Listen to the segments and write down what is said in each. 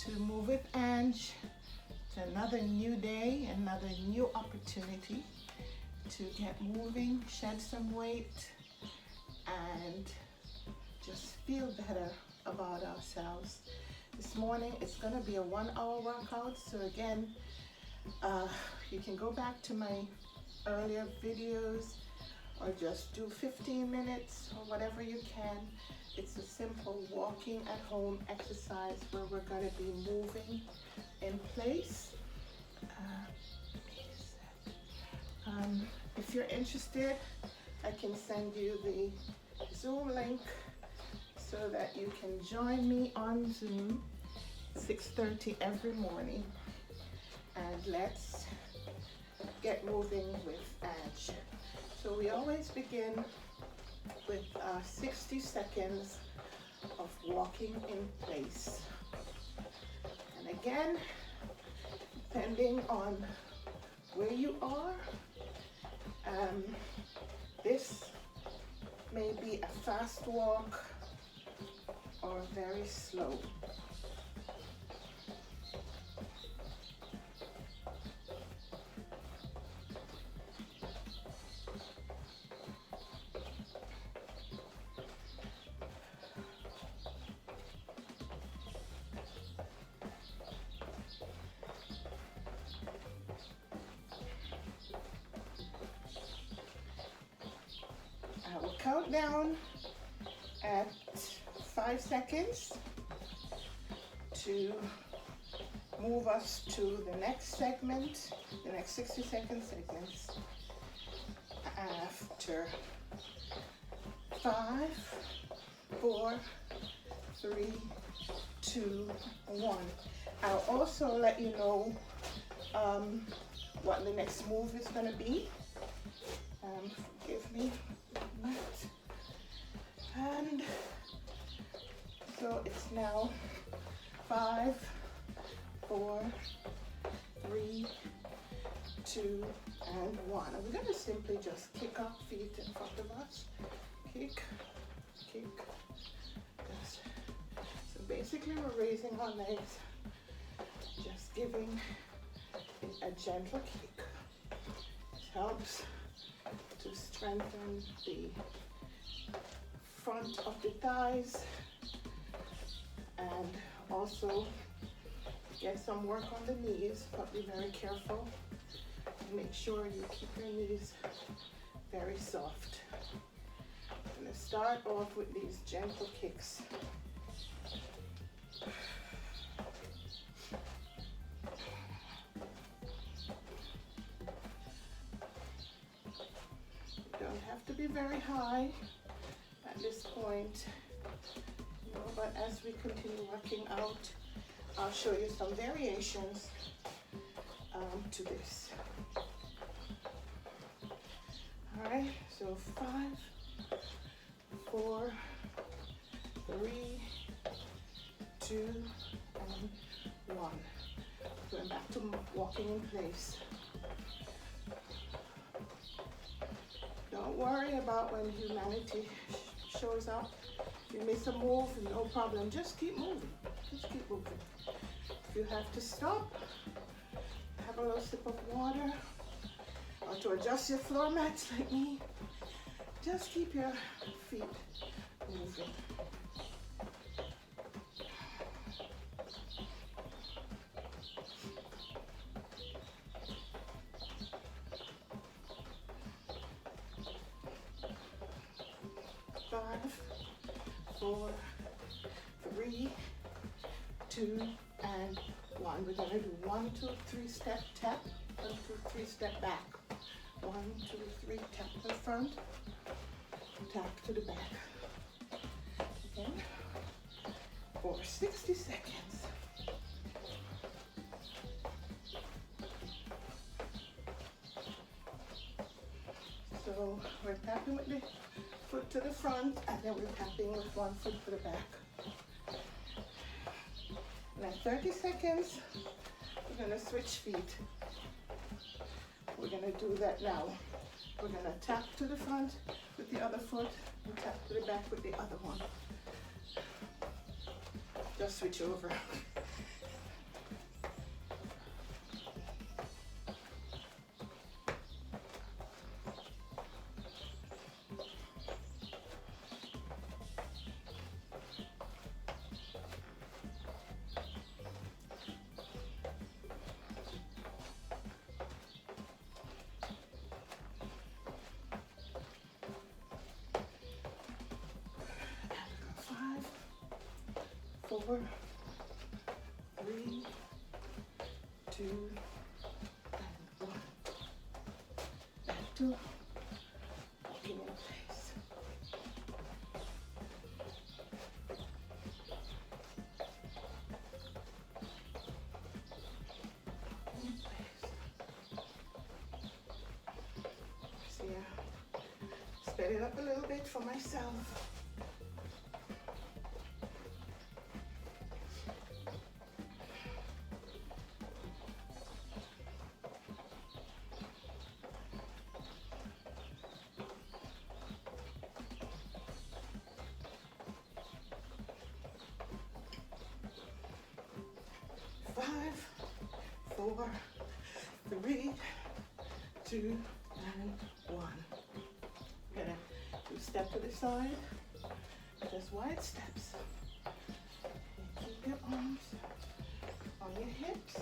to Move with Ange. It's another new day, another new opportunity to get moving, shed some weight, and just feel better about ourselves. This morning it's going to be a 1 hour workout, so again, you can go back to my earlier videos or just do 15 minutes or whatever you can. It's a simple walking at home exercise where we're going to be moving in place. If you're interested, I can send you the Zoom link so that you can join me on Zoom 6:30 every morning, and let's get moving with Ange. So we always begin with 60 seconds of walking in place. And again, depending on where you are, this may be a fast walk or very slow. I will count down at 5 seconds to move us to the next segment, the next 60-second segments. After 5, 4, 3, 2, 1. I'll also let you know what the next move is going to be. Forgive me. And so it's now 5, 4, 3, 2, and 1. And we're going to simply just kick our feet in front of us. Kick, kick. Yes. So basically we're raising our legs, just giving it a gentle kick. It helps to strengthen the front of the thighs and also get some work on the knees, but be very careful and make sure you keep your knees very soft. I'm going to start off with these gentle kicks. Don't have to be very high at this point, but as we continue working out, I'll show you some variations to this. All right, so 5, 4, 3, 2, and 1. Going back to walking in place. Don't worry about when humanity shows up. If you miss a move, no problem. Just keep moving. Just keep moving. If you have to stop, have a little sip of water, or to adjust your floor mats like me, just keep your feet moving. Five, 4, 3, 2, and 1. We're going to do 1, 2, 3 step tap, 1, 2, 3 step back. 1, 2, 3 tap to the front, tap to the back. Again, for 60 seconds. So we're tapping with the foot to the front, and then we're tapping with one foot to the back. And at 30 seconds, we're going to switch feet. We're going to do that now. We're going to tap to the front with the other foot and tap to the back with the other one. Just switch over. 4, 3, 2, and 1. Back to walking in place. Walking in place. See, I sped it up a little bit for myself. 5, 4, 3, 2, and 1. We're gonna do step to the side, just wide steps. And keep your arms on your hips.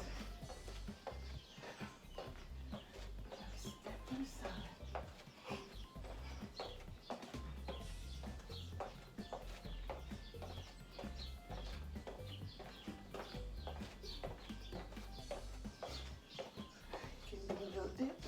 Step to the side. Dip.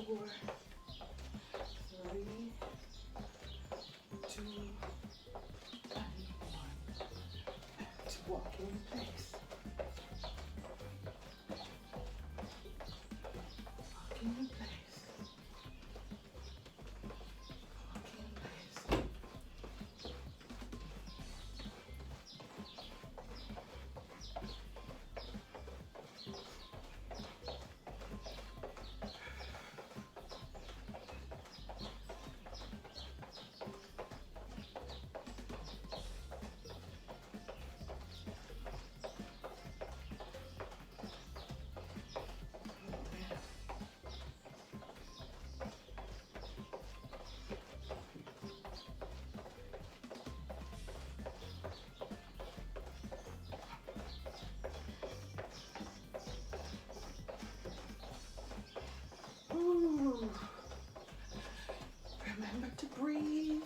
4, 3, 2, and 1. Back to walking in place. Walking in place. Walking in place. Ooh. Remember to breathe.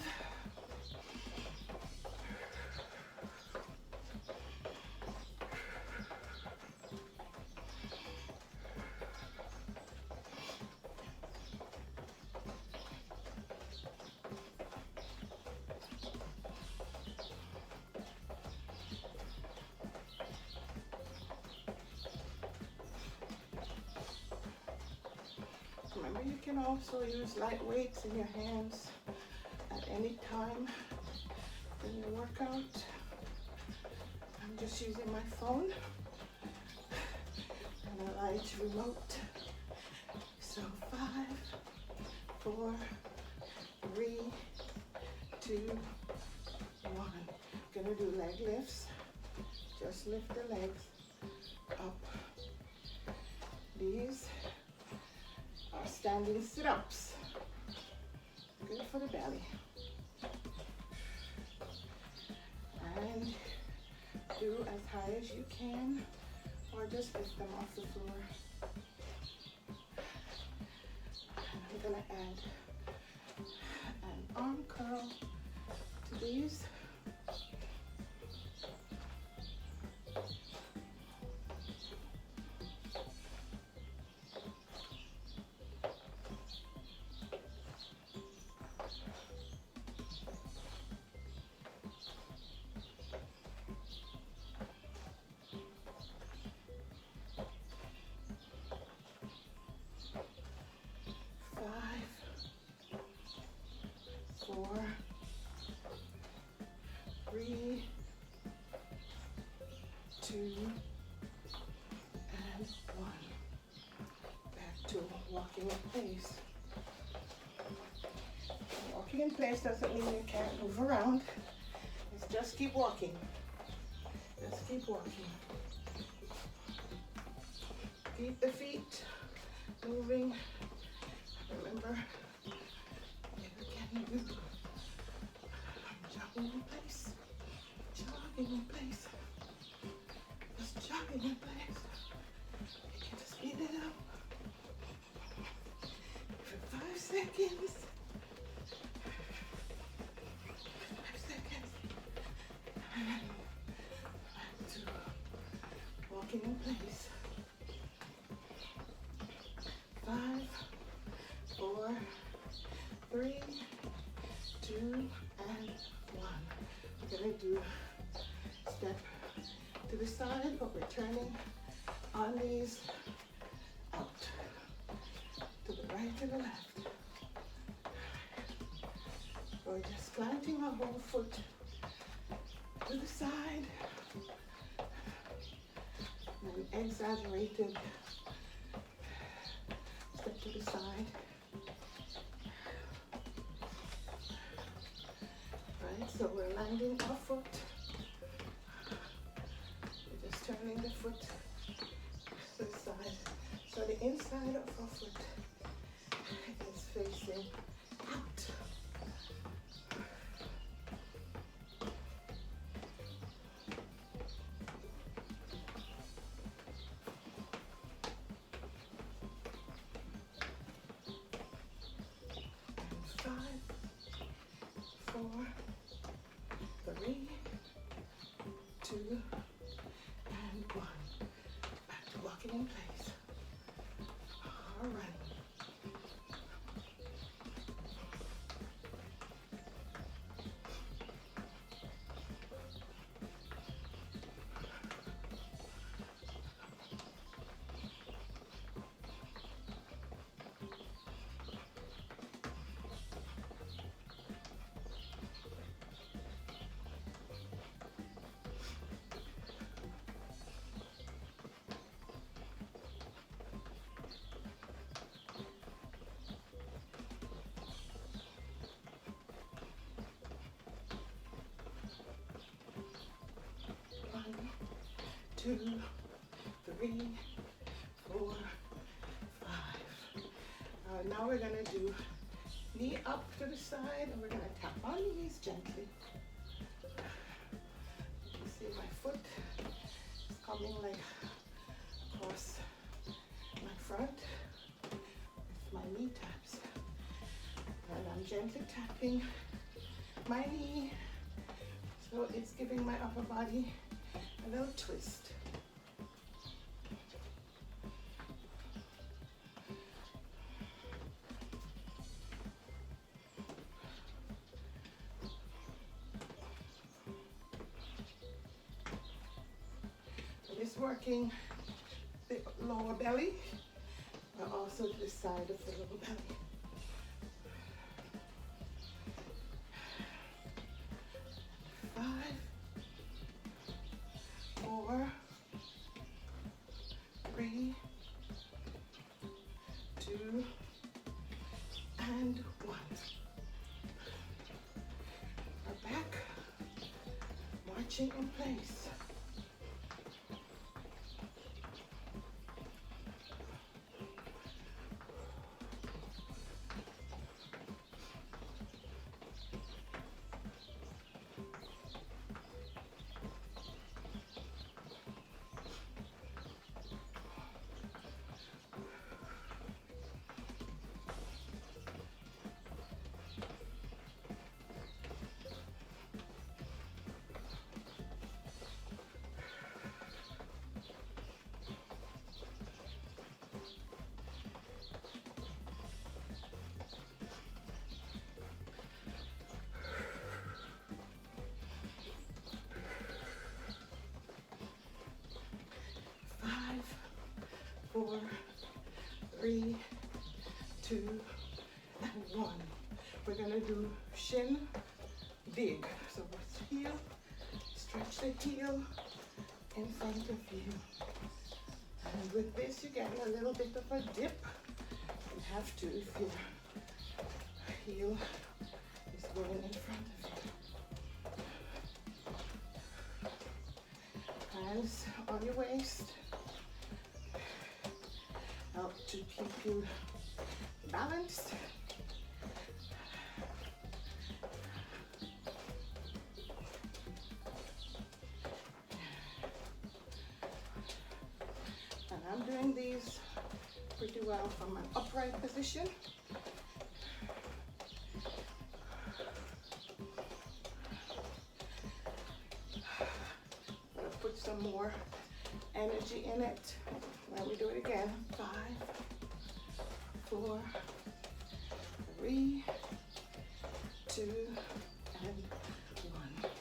Remember, you can also use light weights in your hands at any time in your workout. I'm just using my phone and a light remote. So 5, 4, 3, 2, 1. Gonna do leg lifts. Just lift the legs up. These are standing sit-ups. Good for the belly. And do as high as you can, or just lift them off the floor. And I'm gonna add an arm curl to these. Four, 3, 2, and 1. Back to walking in place. Walking in place doesn't mean you can't move around. It's just keep walking. Just keep walking. Keep the feet moving. Remember, never can do. Jogging in place. Jogging in place. Just jogging in place. You can speed it up. For 5 seconds. 5 seconds. And back to walking in place. 5, 4, 3, 2, and 1. We're gonna do step to the side, but we're turning our knees out to the right and the left. We're just planting our whole foot to the side, and an exaggerated step to the side. Right, so we're landing our foot. We're just turning the foot to the side. So the inside of our foot is facing out. And 5, 4, 3, 2, and 1. Back to walking in place. All right. One, 2, 3, 4, 5. Now we're gonna do knee up to the side, and we're gonna tap our knees gently. You see my foot is coming like across my front with my knee taps, and I'm gently tapping my knee, so it's giving my upper body a little twist. It's working the lower belly, but also the side of the lower belly. 5, 4, 3, 2, and 1. Our back marching in place. Four, 3, 2, and 1. We're gonna do shin dig. So let's heel, stretch the heel in front of you. And with this, you get a little bit of a dip. You have to if your heel is going in front of you. Hands on your waist. to keep you balanced. And I'm doing these pretty well from an upright position. I'll put some more energy in it. Let me do it again. 5, 4, 3, 2, and 1.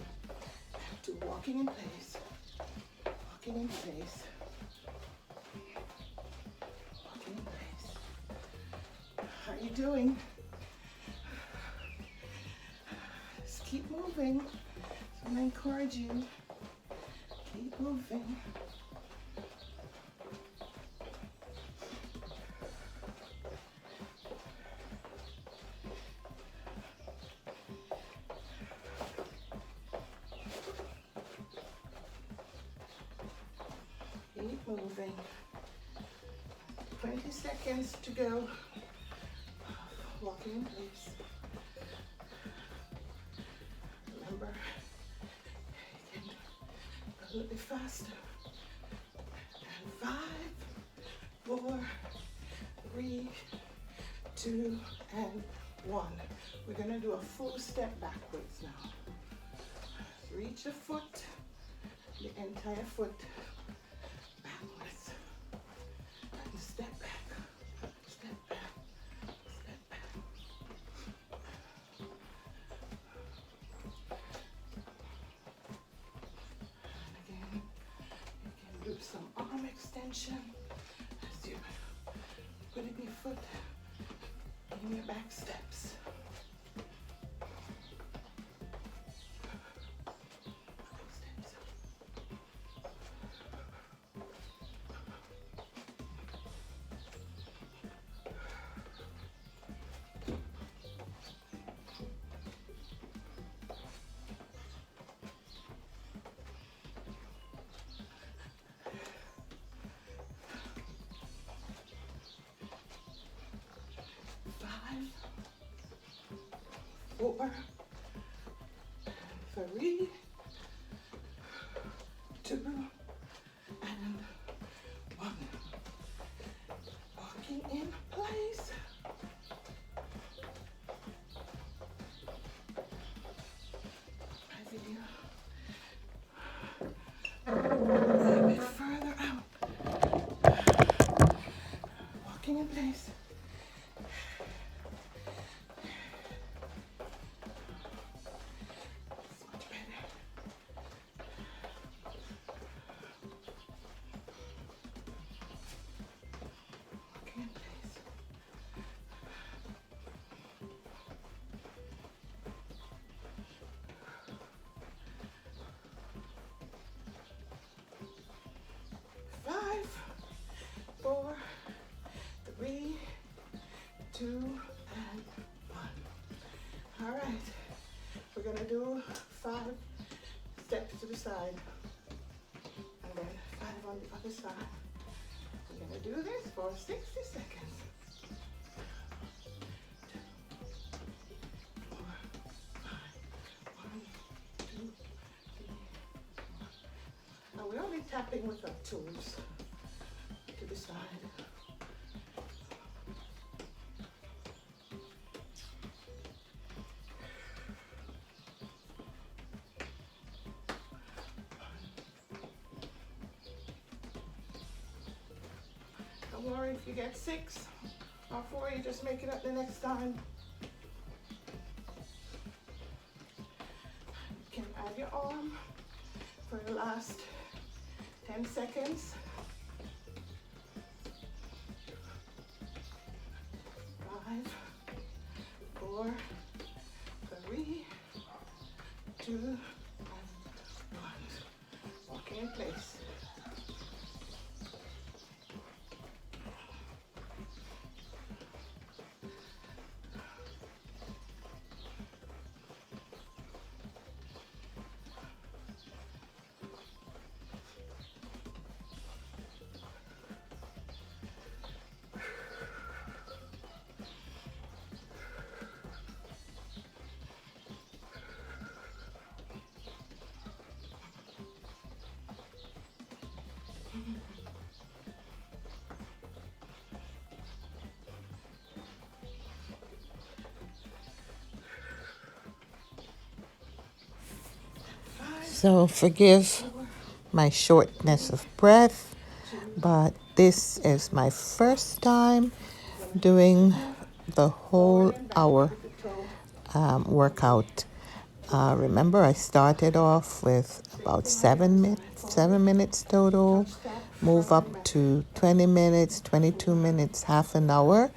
To walking in place. Walking in place. Walking in place. How are you doing? Just keep moving. So I encourage you. Keep moving. Keep moving. 20 seconds to go. Walking in place. Remember, you can go a little bit faster. And 5, 4, 3, 2, and 1. We're going to do a full step backwards now. Reach a foot, the entire foot backwards. And step back, step back, step back. And again, you can do some arm extension as you put in your foot in your back steps. Four, 3, 2, and 1. Walking in place. My video. A little bit further out. Walking in place. And 1. All right, we're gonna do 5 steps to the side and then 5 on the other side. We're gonna do this for 60 seconds. 2, 4, 5, 1, 2, 3, 4. Now we're only tapping with our toes to the side. Don't worry if you get 6 or 4, you just make it up the next time. You can add your arm for the last 10 seconds. 5, 4, 3, 2, and 1. Walking in place. So forgive my shortness of breath, but this is my first time doing the whole hour workout. Remember, I started off with about 7 minutes total, move up to 20 minutes, 22 minutes, half an hour.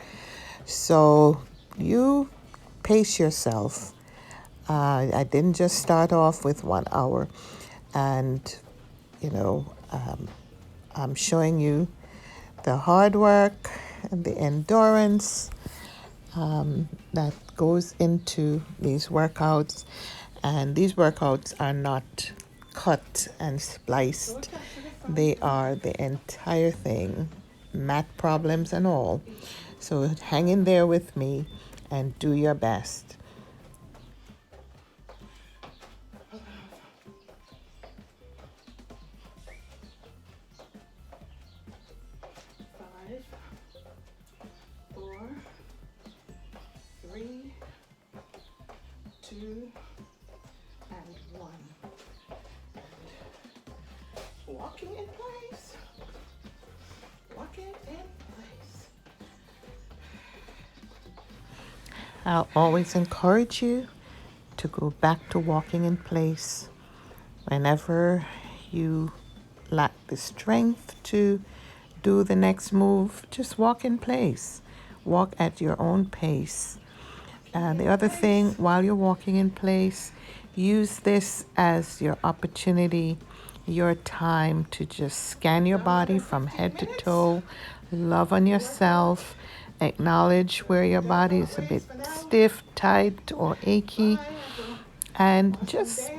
So you pace yourself. I didn't just start off with 1 hour, and you know, I'm showing you the hard work and the endurance that goes into these workouts. And these workouts are not cut and spliced, they are the entire thing, math problems and all. So hang in there with me and do your best. 5, 4, 3, 2, and 1. And walking in place. Walking in place. I'll always encourage you to go back to walking in place whenever you lack the strength to do the next move. Just walk in place. Walk at your own pace. The other thing, while you're walking in place, use this as your opportunity, your time to just scan your body from head to toe, love on yourself, acknowledge where your body is a bit stiff, tight, or achy, and just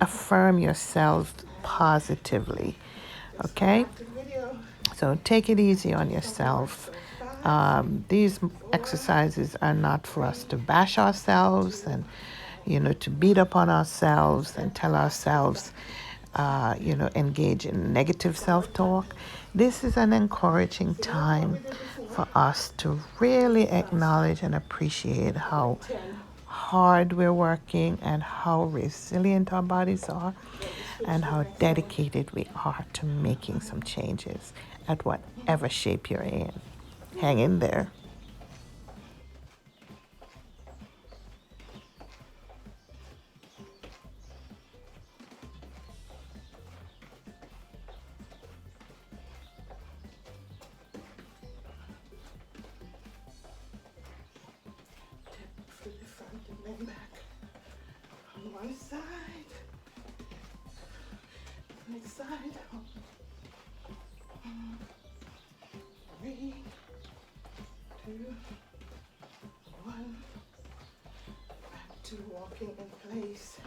affirm yourself positively. Okay? So take it easy on yourself. These exercises are not for us to bash ourselves and, to beat up on ourselves and tell ourselves, engage in negative self-talk. This is an encouraging time for us to really acknowledge and appreciate how hard we're working and how resilient our bodies are and how dedicated we are to making some changes at whatever shape you're in. Hang in there. Through the front and then back on one side, next side. 3, 2, 1. Back to walking in place.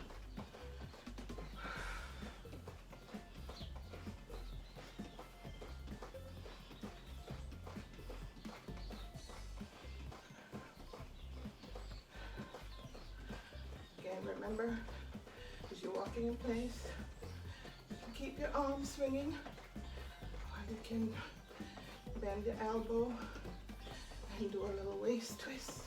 Again, remember, as you're walking in place, keep your arms swinging, or you can bend your elbow and do a little waist twist.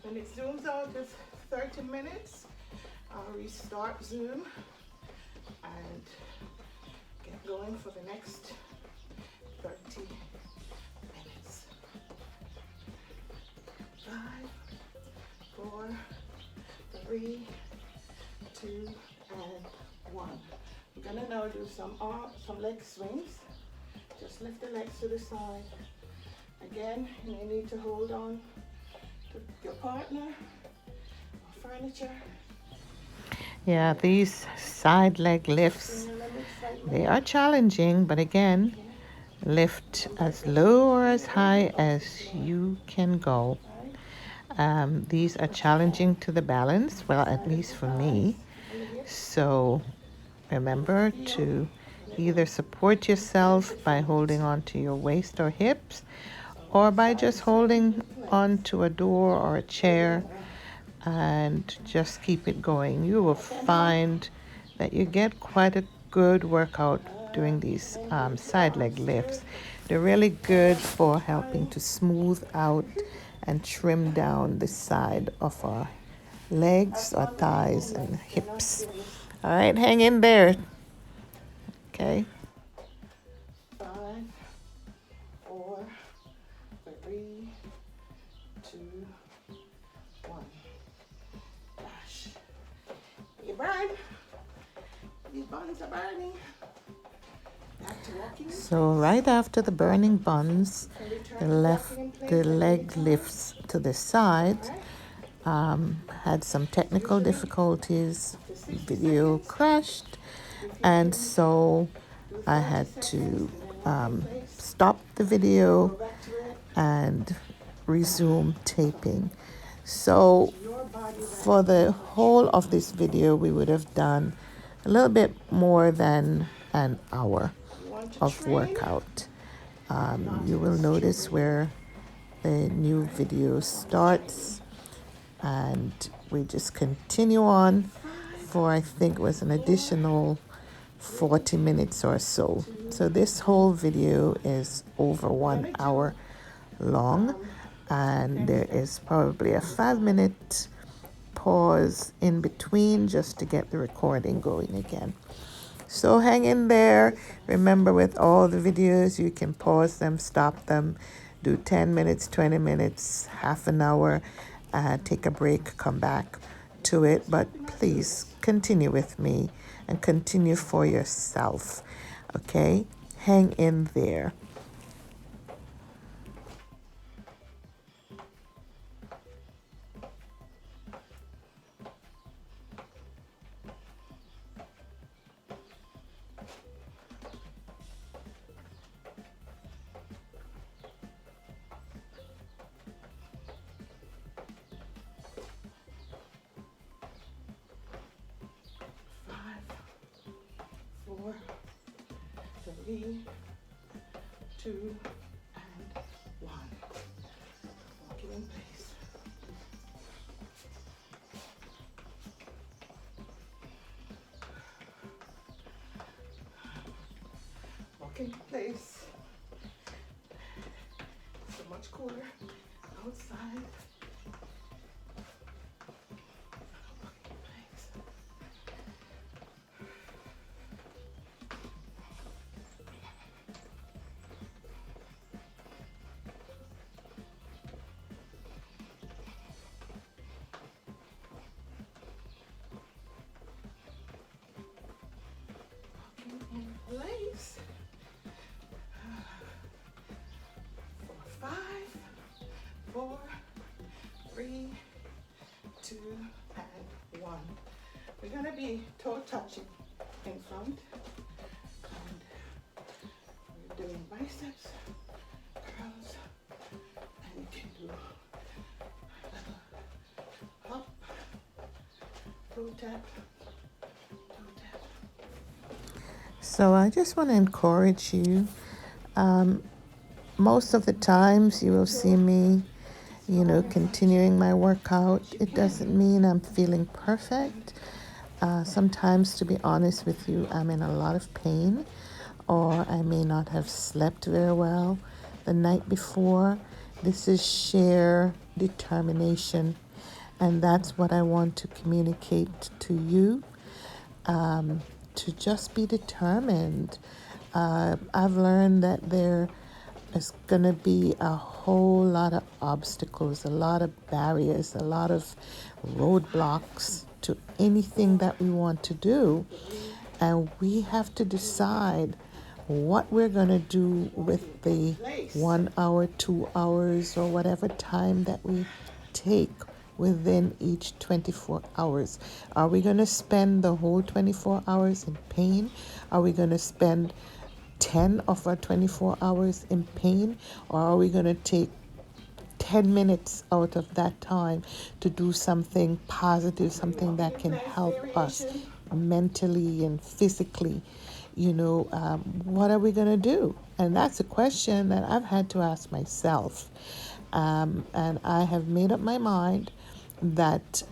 When it zooms out with 30 minutes, I'll restart Zoom and get going for the next 30 minutes. 5, 4, 3, 2, and 1. I'm gonna now do some leg swings. Just lift the legs to the side. Again, you may need to hold on to your partner or furniture. Yeah, these side leg lifts, they are challenging, but again, lift as low or as high as you can go. These are challenging to the balance, well, at least for me. So remember to either support yourself by holding on to your waist or hips, or by just holding on to a door or a chair and just keep it going. You will find that you get quite a good workout doing these side leg lifts. They're really good for helping to smooth out and trim down the side of our legs, our thighs, and hips. All right, hang in there. Okay. 5, 4, 3, 2, 1. Gosh. You burn. These buns are burning. So right after the burning buns, the leg lifts to the side. Had some technical difficulties. Video crashed, and so I had to stop the video and resume taping. So for the whole of this video, we would have done a little bit more than an hour of workout. You will notice where the new video starts, and we just continue on for, I think it was an additional 40 minutes or so. So this whole video is over 1 hour long, and there is probably a 5-minute pause in between just to get the recording going again. So hang in there. Remember, with all the videos, you can pause them, stop them, do 10 minutes, 20 minutes, half an hour, take a break, come back to it. But please continue with me and continue for yourself. Okay? Hang in there. Four, 3, 2, and 1. Walking in place. Walking in place. So much cooler outside. Place. 5, 4, 3, 2, and 1. We're going to be toe touching in front, and we're doing biceps, curls, and you can do a little hop, toe tap. So I just want to encourage you. Most of the times you will see me, continuing my workout. It doesn't mean I'm feeling perfect. Sometimes, to be honest with you, I'm in a lot of pain, or I may not have slept very well the night before. This is sheer determination, and that's what I want to communicate to you. To just be determined. I've learned that there is going to be a whole lot of obstacles, a lot of barriers, a lot of roadblocks to anything that we want to do. And we have to decide what we're going to do with the 1 hour, 2 hours, or whatever time that we take within each 24 hours. Are we going to spend the whole 24 hours in pain? Are we going to spend 10 of our 24 hours in pain? Or are we going to take 10 minutes out of that time to do something positive, something that can help us mentally and physically? What are we going to do? And that's a question that I've had to ask myself. And I have made up my mind that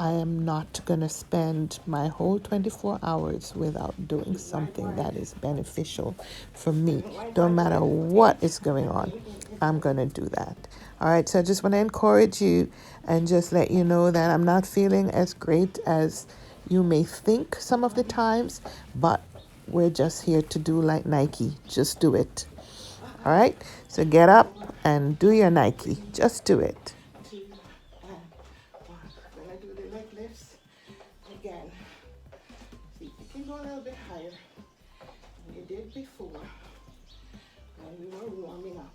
I am not going to spend my whole 24 hours without doing something that is beneficial for me. Don't matter what is going on, I'm going to do that. All right, so I just want to encourage you and just let you know that I'm not feeling as great as you may think some of the times, but we're just here to do like Nike. Just do it. All right, so get up and do your Nike. Just do it. 2 and 1. When I do the leg lifts again, see if you can go a little bit higher than you did before when we were warming up.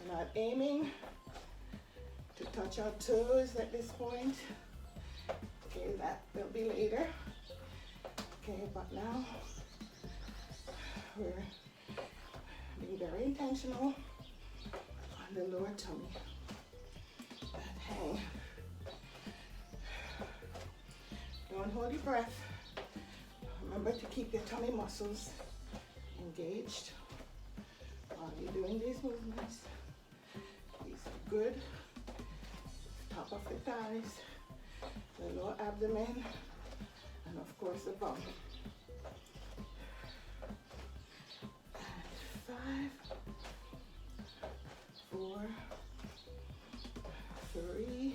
We're not aiming to touch our toes at this point. Okay, that will be later. Okay, but now we're being very intentional on the lower tummy. That hang. Don't hold your breath. Remember to keep your tummy muscles engaged while you're doing these movements. These are good. Top of the thighs, the lower abdomen, and of course the bum. 5, 4, 3,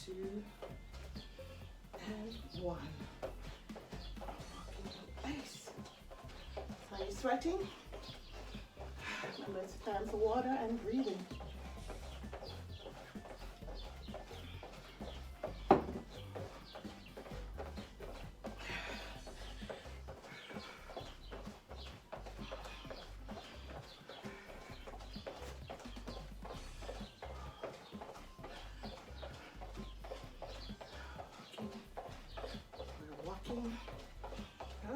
2, and 1. Walking in place. Are you sweating? Remember, it's time for water and breathing.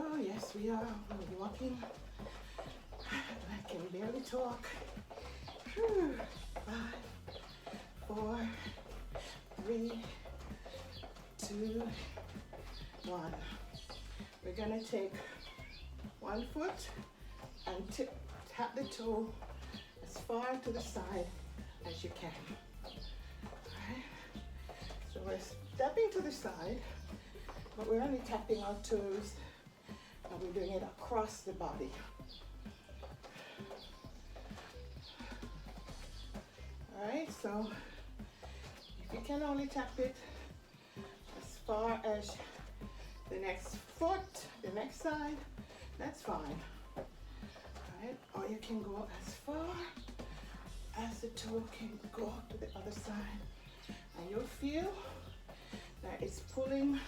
Oh, yes, we are. We're walking. I can barely talk. 5, 4, 3, 2, 1. We're going to take one foot and tap the toe as far to the side as you can. Alright? So we're stepping to the side, but we're only tapping our toes, and we're doing it across the body. Alright, so if you can only tap it as far as the next foot, the next side, that's fine. Alright, or you can go as far as the toe can go to the other side, and you'll feel that it's pulling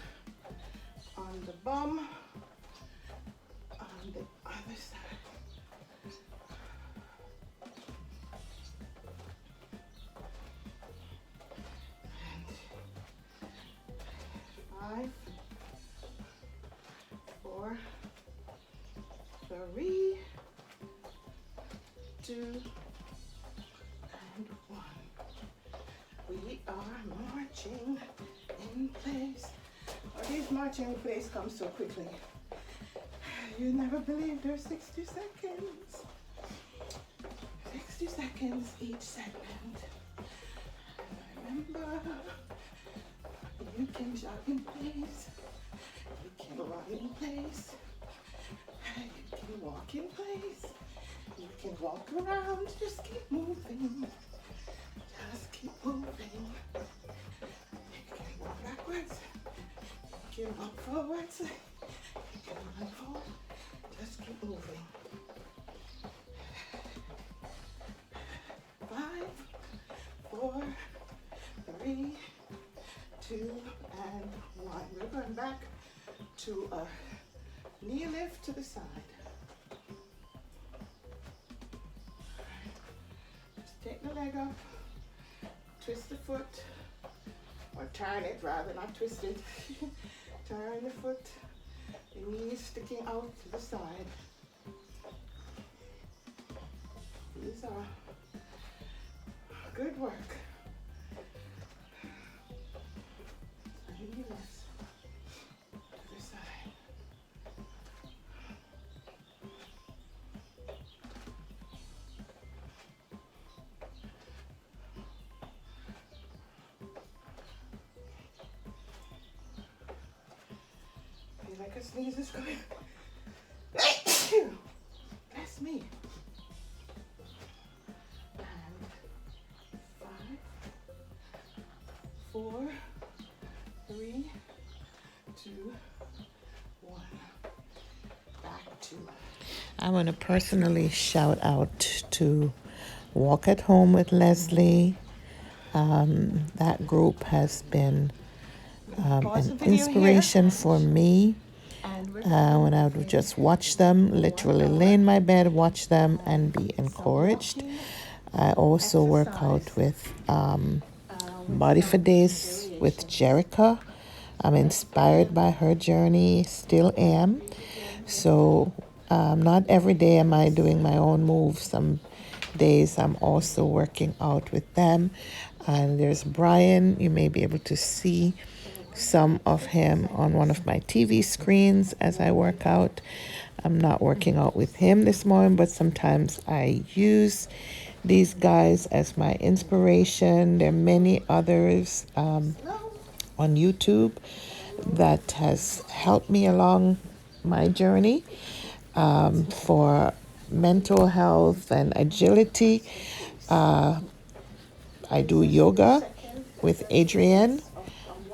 on the bum on the other side. And 5, 4, 3, 2, and 1. We are marching in place. Oh, these marching in place come so quickly. You never believe there's 60 seconds. 60 seconds each segment. And remember, you can jog in place. You can run in place. You can walk in place. You can walk around. Just keep moving. Just keep moving. You can walk backwards. You can walk forwards. You can run forward. Just keep moving. 5, 4, 3, 2, and 1. We're going back to a knee lift to the side. Just take the leg up, twist the foot, or turn it rather, not twist it. Turn the foot, the knees sticking out to the side. These are good work. Knee lifts to the side. a sneeze is coming. Bless me. And 5, 4, 3, 2, 1. Back to. I want to personally shout out to Walk at Home with Leslie. That group has been an inspiration for me. When I would just watch them, literally lay in my bed, watch them, and be encouraged. I also work out with Body for Days with Jerica. I'm inspired by her journey, still am. So not every day am I doing my own moves. Some days I'm also working out with them. And there's Brian. You may be able to see some of him on one of my TV screens as I work out. I'm not working out with him this morning, but sometimes I use these guys as my inspiration. There are many others on YouTube that has helped me along my journey for mental health and agility. I do yoga with Adrienne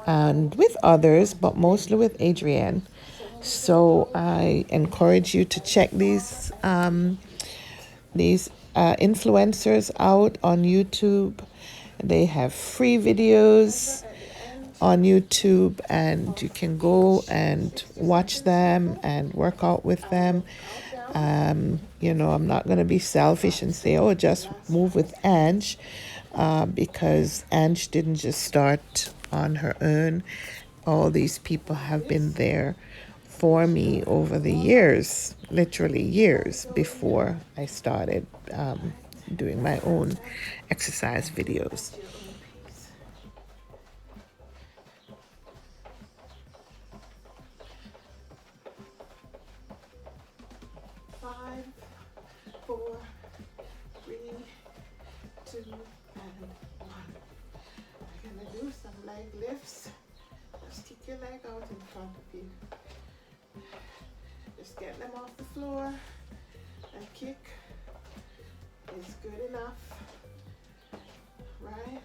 and with others, but mostly with Adrienne. So I encourage you to check these influencers out on YouTube. They have free videos on YouTube, and you can go and watch them and work out with them. I'm not going to be selfish and say, oh, just move with Ange, because Ange didn't just start on her own. All these people have been there for me over the years, literally years before I started doing my own exercise videos. 5, 4, 3, 2, and 1. We're gonna do some leg lifts. Just kick your leg out in front of you. Just get them off the floor and kick is good enough, right?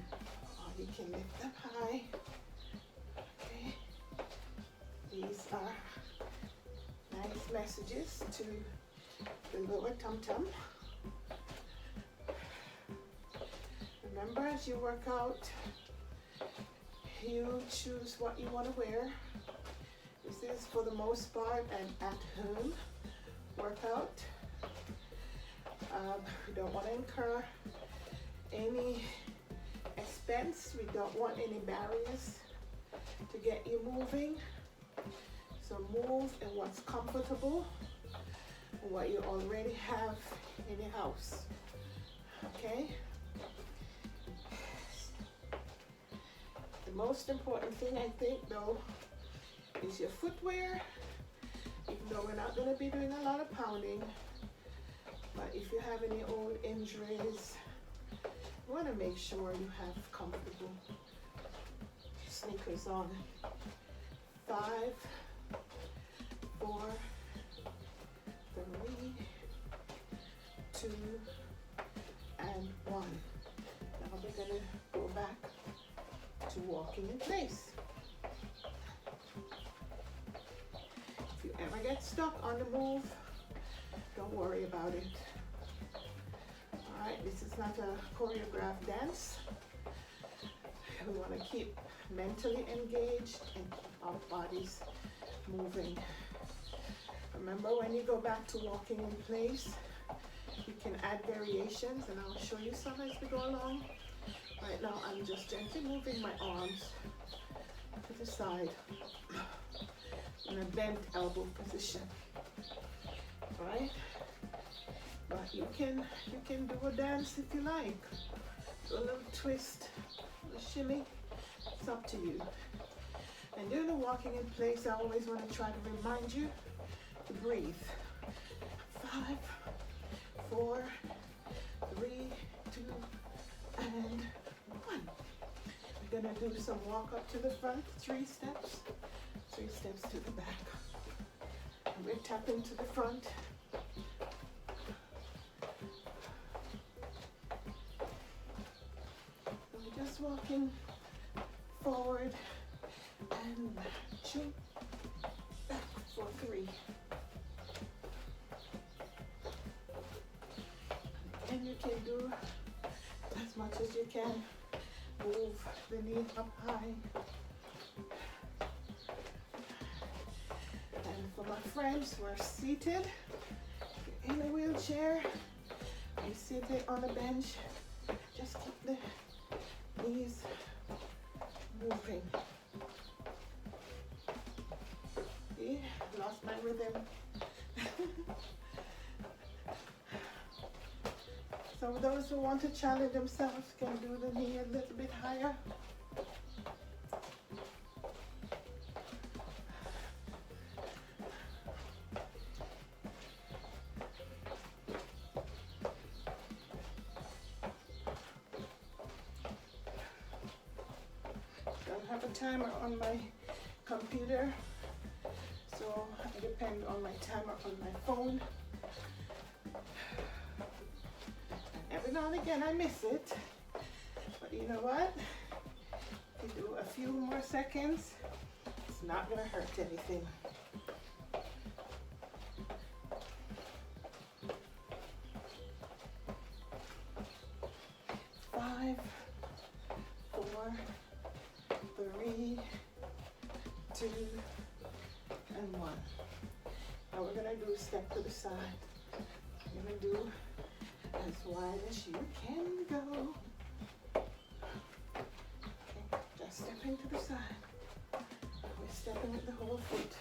Or you can lift them high. Okay. These are nice messages to the lower tum-tum. Remember, as you work out, you choose what you want to wear. This is for the most part an at-home workout. We don't want to incur any expense. We don't want any barriers to get you moving. So move in what's comfortable, what you already have in your house. Okay? The most important thing, I think, though, is your footwear. Even though we're not going to be doing a lot of pounding, but if you have any old injuries, you want to make sure you have comfortable sneakers on. 5, 4, 3, 2, and 1. Now we're going to go back to walking in place. If you ever get stuck on the move, don't worry about it. Alright, this is not a choreographed dance. We want to keep mentally engaged and keep our bodies moving. Remember, when you go back to walking in place, you can add variations, and I'll show you some as we go along. Right now, I'm just gently moving my arms to the side in a bent elbow position. Right? But you can do a dance if you like. Do a little twist, a shimmy. It's up to you. And during the walking in place, I always want to try to remind you to breathe. 5, 4, 3, 2, and 1. We're gonna do some walk up to the front, 3 steps. 3 steps to the back. And we're tapping to the front. And we're just walking forward and 2, back for 3. And you can do as much as you can. Move the knee up high. And for my friends who are seated in a wheelchair, you seated on a bench, just keep the knees moving. See, lost my rhythm. So those who want to challenge themselves can do the knee a little bit higher. Don't have a timer on my computer, so I depend on my timer on my phone. Every now and again I miss it, but you know what? If you do a few more seconds, it's not gonna hurt anything. 5, 4, 3, 2, and 1. Now we're gonna do a step to the side. We're gonna do as wide as you can go. Okay, just stepping to the side. We're stepping with the whole foot.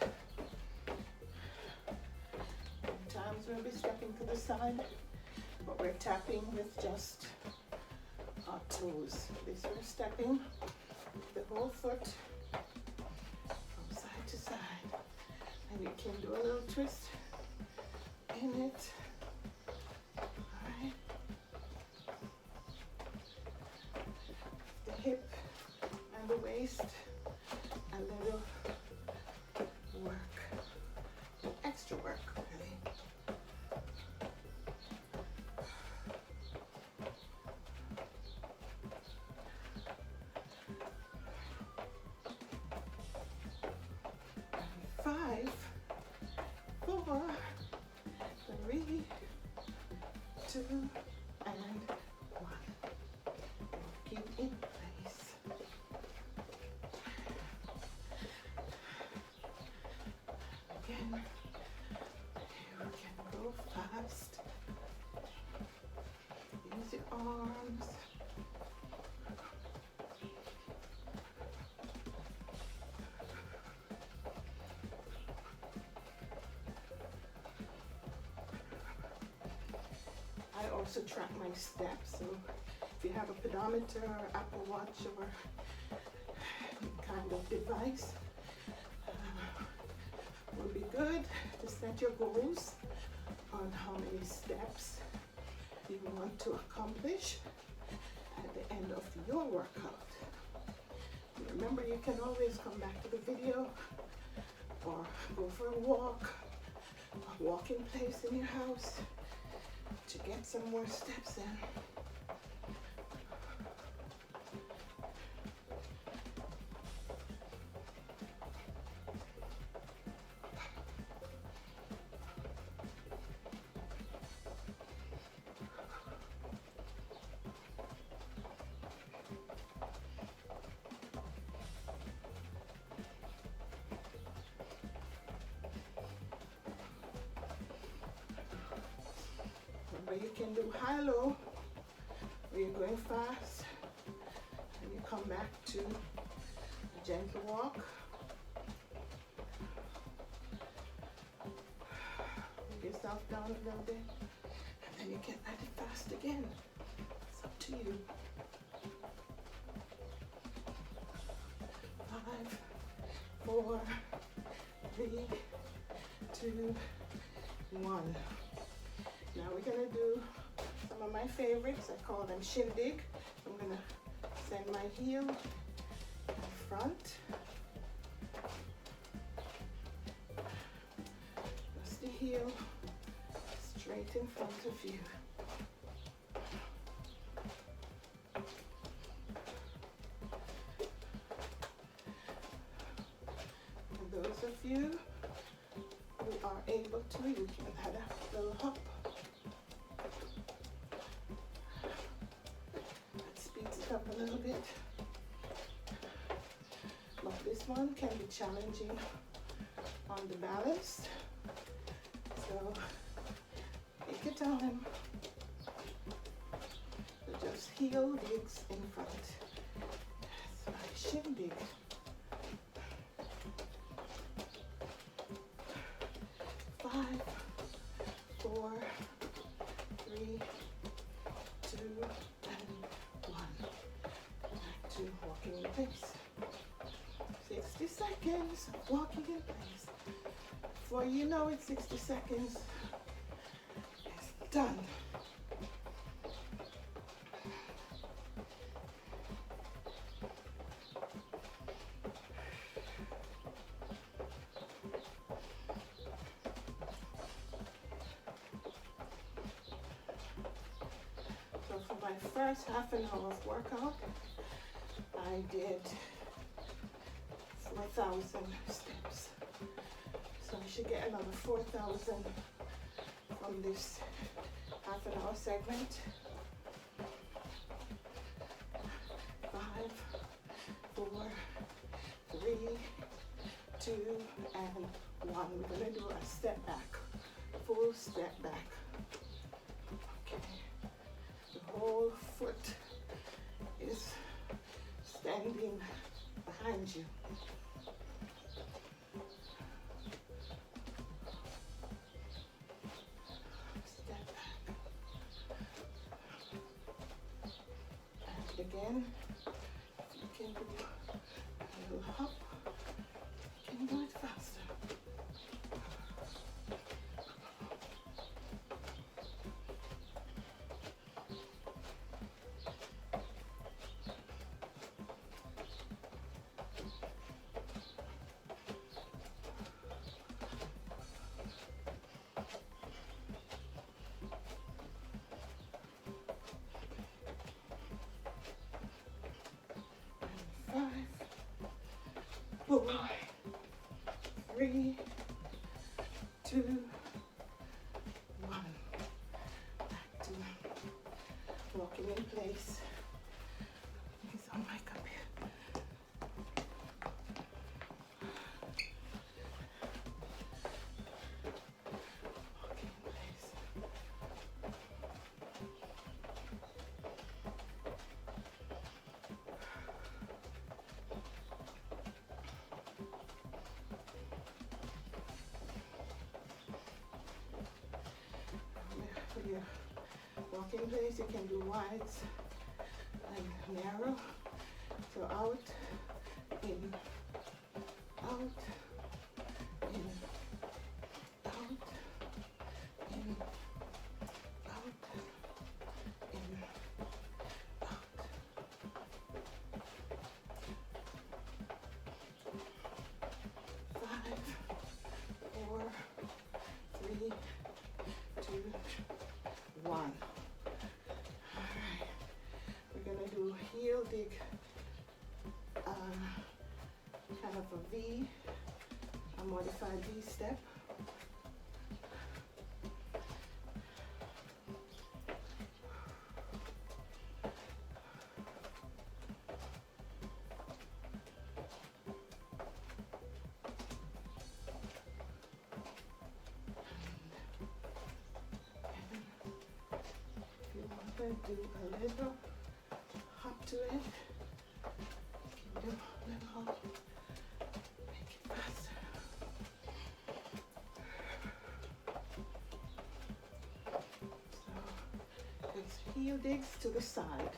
Sometimes we'll be stepping to the side, but we're tapping with just our toes. This we're stepping the whole foot from side to side. And you can do a little twist in it. Hip and the waist, a little work, extra work really. And 5, 4, 3, 2, and 1. Keep in place. Again, you can go fast. Use your arms. I also track my steps, so if you have a pedometer or Apple Watch or kind of device, would be good to set your goals on how many steps you want to accomplish at the end of your workout. Remember, you can always come back to the video or go for a walk, a walking place in your house to get some more steps in. Remember, you can do high-low, where you're going fast, and you come back to a gentle walk. Bring yourself down a little bit, and then you get at it fast again. It's up to you. 5, 4, 3, 2, 1. Now we're gonna do some of my favorites. I call them shindig. I'm gonna send my heel in front. heel straight in front of you. For those of you who are able to, you can add a little hop. That speeds it up a little bit. But this one can be challenging on the balance. So take your time. So just heel digs in front. That's my shin dig. 5, 4, 3, 2, and 1. Back to walking in place. 60 seconds of walking in place. Before you know it, 60 seconds is done. So for my first half an hour of workout, I did 4,000 steps. So I should get another 4,000 from this half an hour segment. 5, 4, 3, 2, and 1. We're going to do a step back, full step back. Okay. The whole foot is standing behind you. Step back. And again, if you can do a little hop, you can do it faster. Five, 4, 3, 2, 1. Back to walking in place. It's on my cup here. Walking in place. For your walking place, you can do wides and narrow. So out, in, out, in, out, in, out, in, out. 5, 4, 3, 2, 1. All right. We're gonna do heel dig, kind of a V, a modified V step. If you want to do a little hop to it, you can do a little hop, make it faster. So it's heel digs to the side.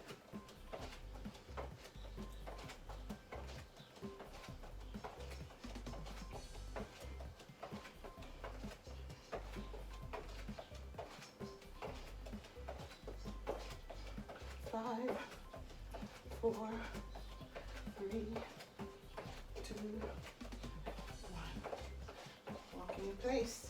Five, 4, 3, 2, 1. Walking in place.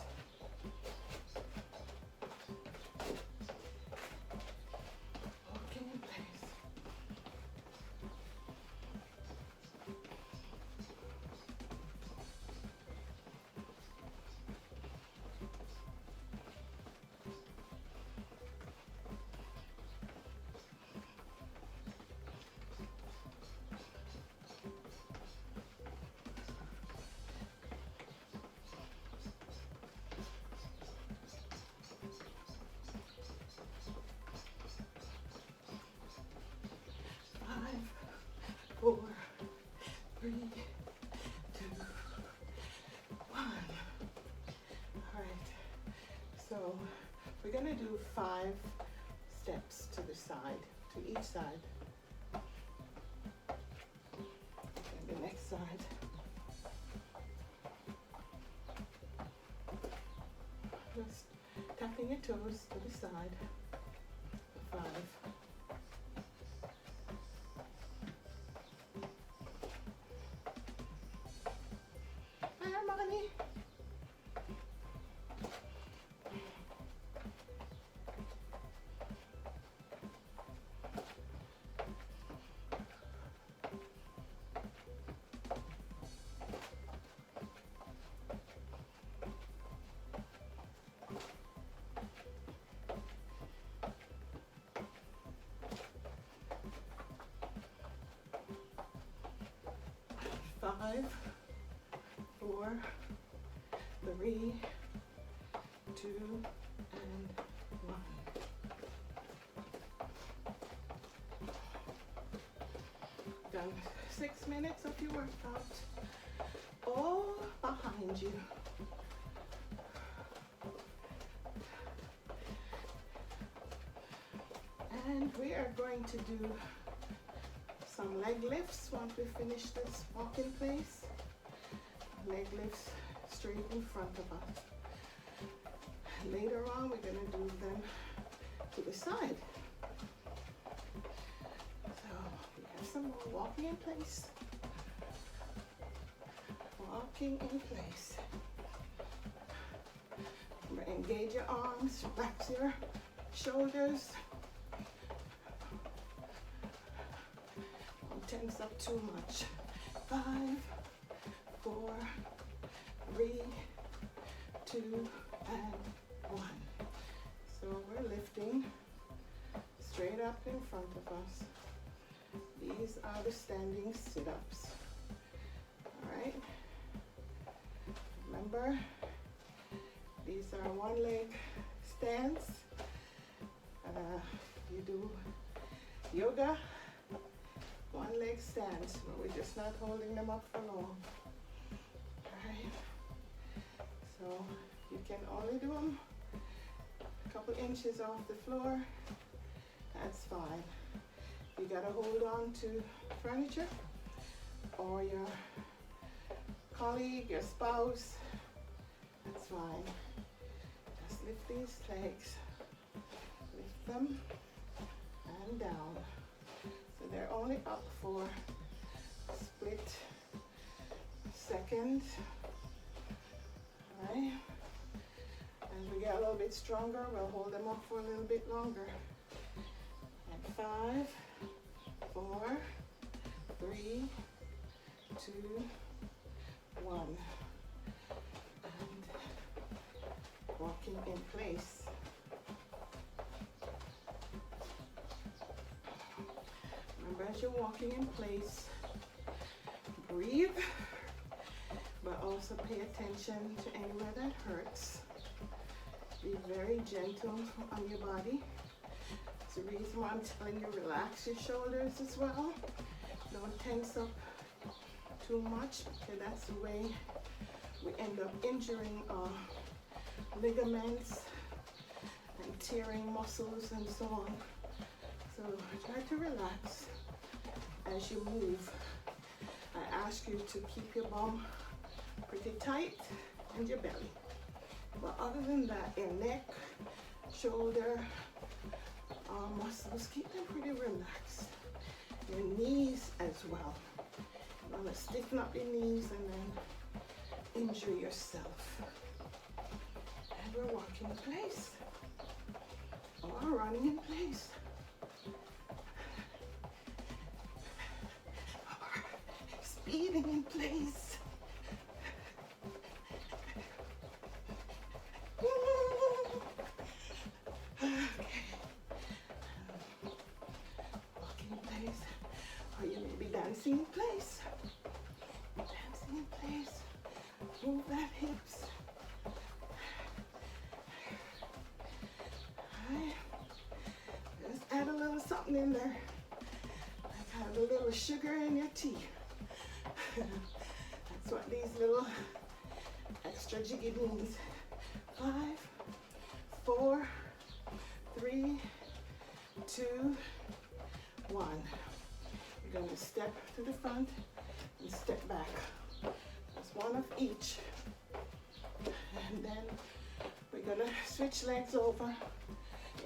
do 5 steps to the side, to each side. And the next side. Just tapping your toes to the side. 5. Harmony. 5, 4, 3, 2, and 1. Done 6 minutes of your workout, all behind you. And we are going to do some leg lifts once we finish this walk in place. Leg lifts straight in front of us. Later on, we're going to do them to the side. So we have some more walking in place. Walking in place. Remember, engage your arms, relax your shoulders. Don't tense up too much. 5, 4, 3, 2, and 1. So we're lifting straight up in front of us. These are the standing sit-ups. All right. Remember, these are one leg stands. You do yoga, one leg stands, but we're just not holding them up for long. All right. So you can only do them a couple inches off the floor. That's fine. You gotta hold on to furniture or your colleague, your spouse. That's fine. Just lift these legs. Lift them and down. So they're only up for a split second. All right. As we get a little bit stronger, we'll hold them up for a little bit longer. And 5, 4, 3, 2, 1. And walking in place. Remember, as you're walking in place, breathe, but also pay attention to anywhere that hurts. Be very gentle on your body. It's the reason why I'm telling you relax your shoulders as well. Don't tense up too much, because that's the way we end up injuring our ligaments and tearing muscles and so on. So try to relax as you move. I ask you to keep your bum pretty tight and your belly. But other than that, your neck, shoulder, arm muscles, keep them pretty relaxed. Your knees as well. You want to stiffen up your knees and then injure yourself. And we're walking in place or running in place. Or speeding in place. Dancing in place. Dancing in place. Move that hips. Alright. Just add a little something in there. Like have a little sugar in your tea. That's what these little extra jiggy means. 5, 4, 3, 2, 1. You're going to step to the front and step back. That's one of each. And then we're going to switch legs over.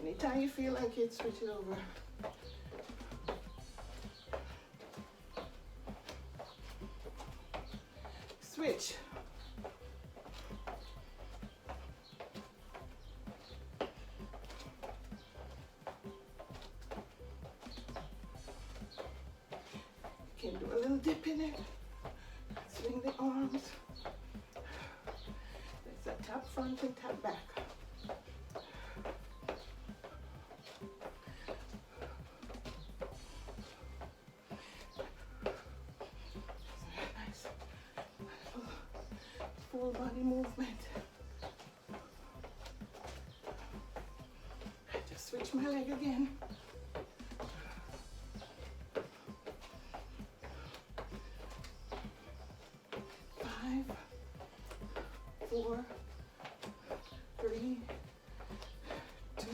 Anytime you feel like it, switch it over. Switch. You can do a little dip in it. Swing the arms. There's a tap front and tap back. Nice full body movement. Just switch my leg again. 5, 4, 3, 2,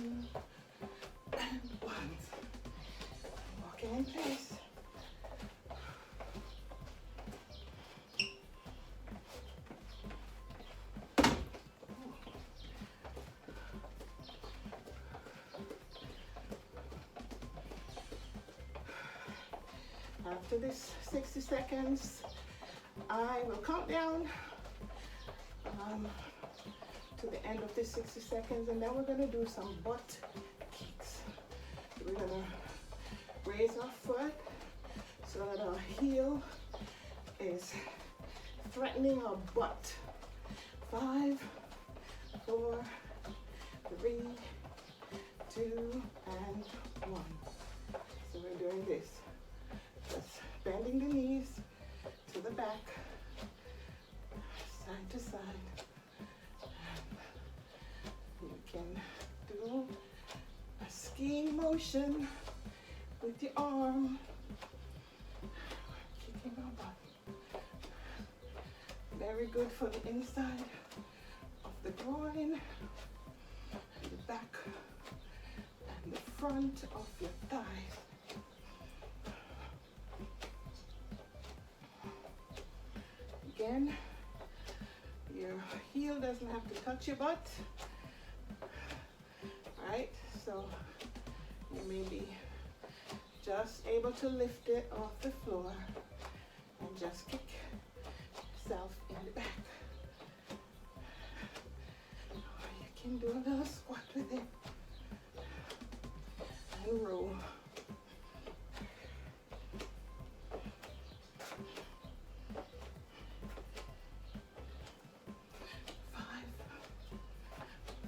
and 1. Walking in place. After this 60 seconds, I will count down to the end of this 60 seconds, and then we're going to do some butt kicks. We're going to raise our foot so that our heel is threatening our butt. 5, 4, 3, 2, and 1. So we're doing this. Just bending the knees to the back, side to side. And you can do a skiing motion with your arm, kicking our butt. Very good for the inside of the groin, and the back, and the front of your thighs. Again, your heel doesn't have to touch your butt, right? So you may be just able to lift it off the floor and just kick yourself in the back. Or you can do a little squat with it and roll.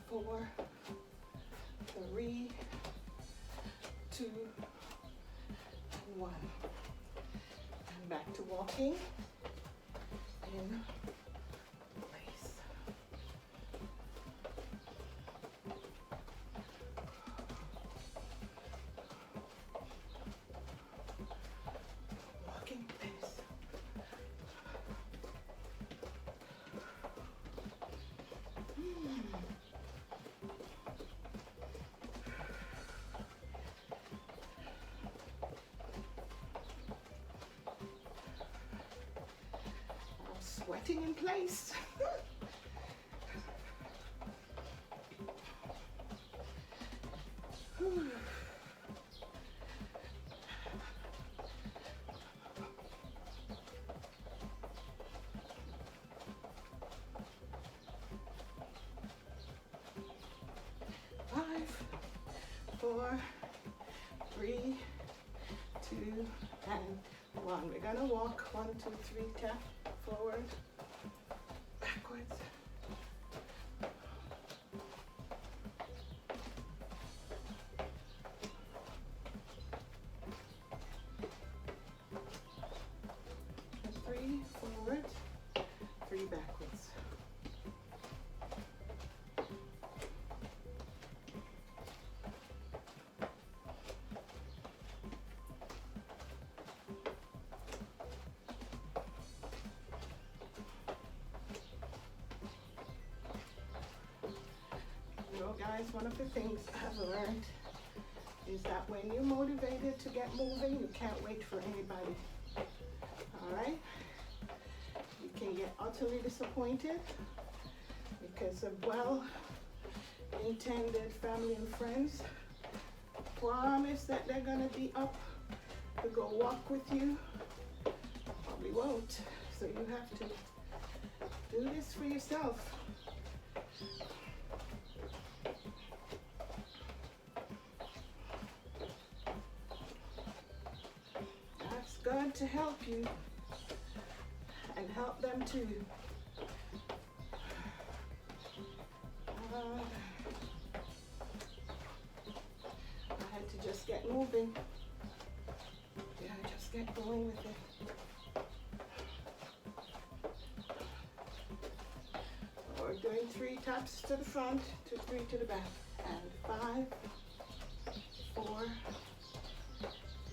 4, 3, 2, and 1. And back to walking in place. Walking pace. Sweating in place. 5, 4, 3, 2, and 1. We're gonna walk 1, 2, 3, tap forward, backwards. And 3 forward, 3 backwards. guys, one of the things I've learned is that when you're motivated to get moving, you can't wait for anybody. All right? You can get utterly disappointed because of well-intended family and friends promise that they're gonna be up to go walk with you. Probably won't. So you have to do this for yourself. Ask God to help you and help them too. I had to just get moving. Yeah, just get going with it. We're doing 3 taps to the front, 2, 3 to the back, and 5, 4,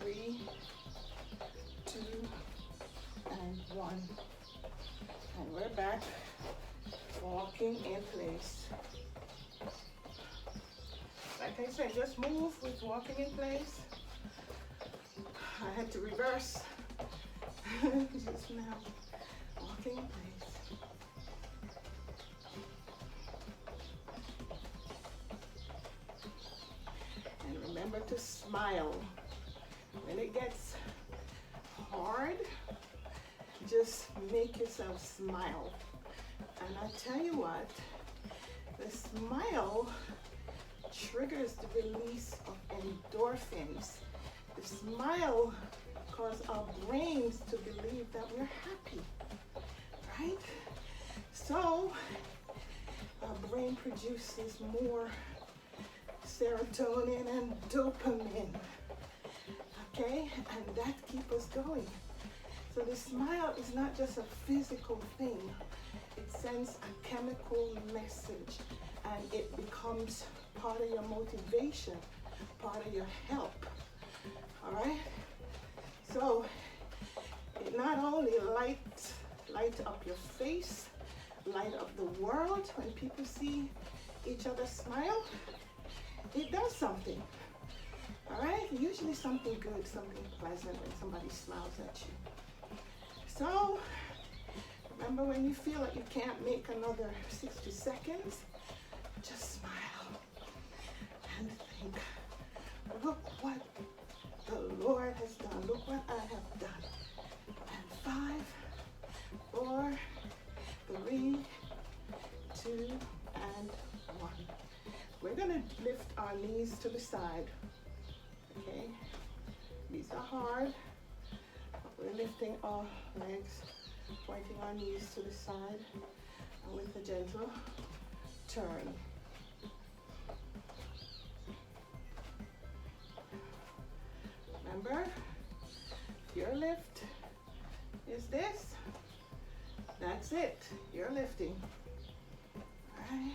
3, 2, and 1. And we're back, walking in place. Like I said, just move with walking in place. I had to reverse just now, walking in place. And remember to smile. When it gets hard, just make yourself smile. And I tell you what, the smile triggers the release of endorphins. The smile causes our brains to believe that we're happy, right? So our brain produces more serotonin and dopamine, okay? And that keeps us going. So the smile is not just a physical thing. It sends a chemical message and it becomes part of your motivation, part of your help, all right? So it not only light up your face, light up the world when people see each other smile, it does something, all right? Usually something good, something pleasant when somebody smiles at you. So remember, when you feel like you can't make another 60 seconds, just smile and think, look what the Lord has done. Look what I have done. And 5, 4, 3, 2, and 1. We're gonna lift our knees to the side, okay? These are hard. We're lifting our legs, pointing our knees to the side, and with a gentle turn. Remember, your lift is this. That's it. You're lifting. All right.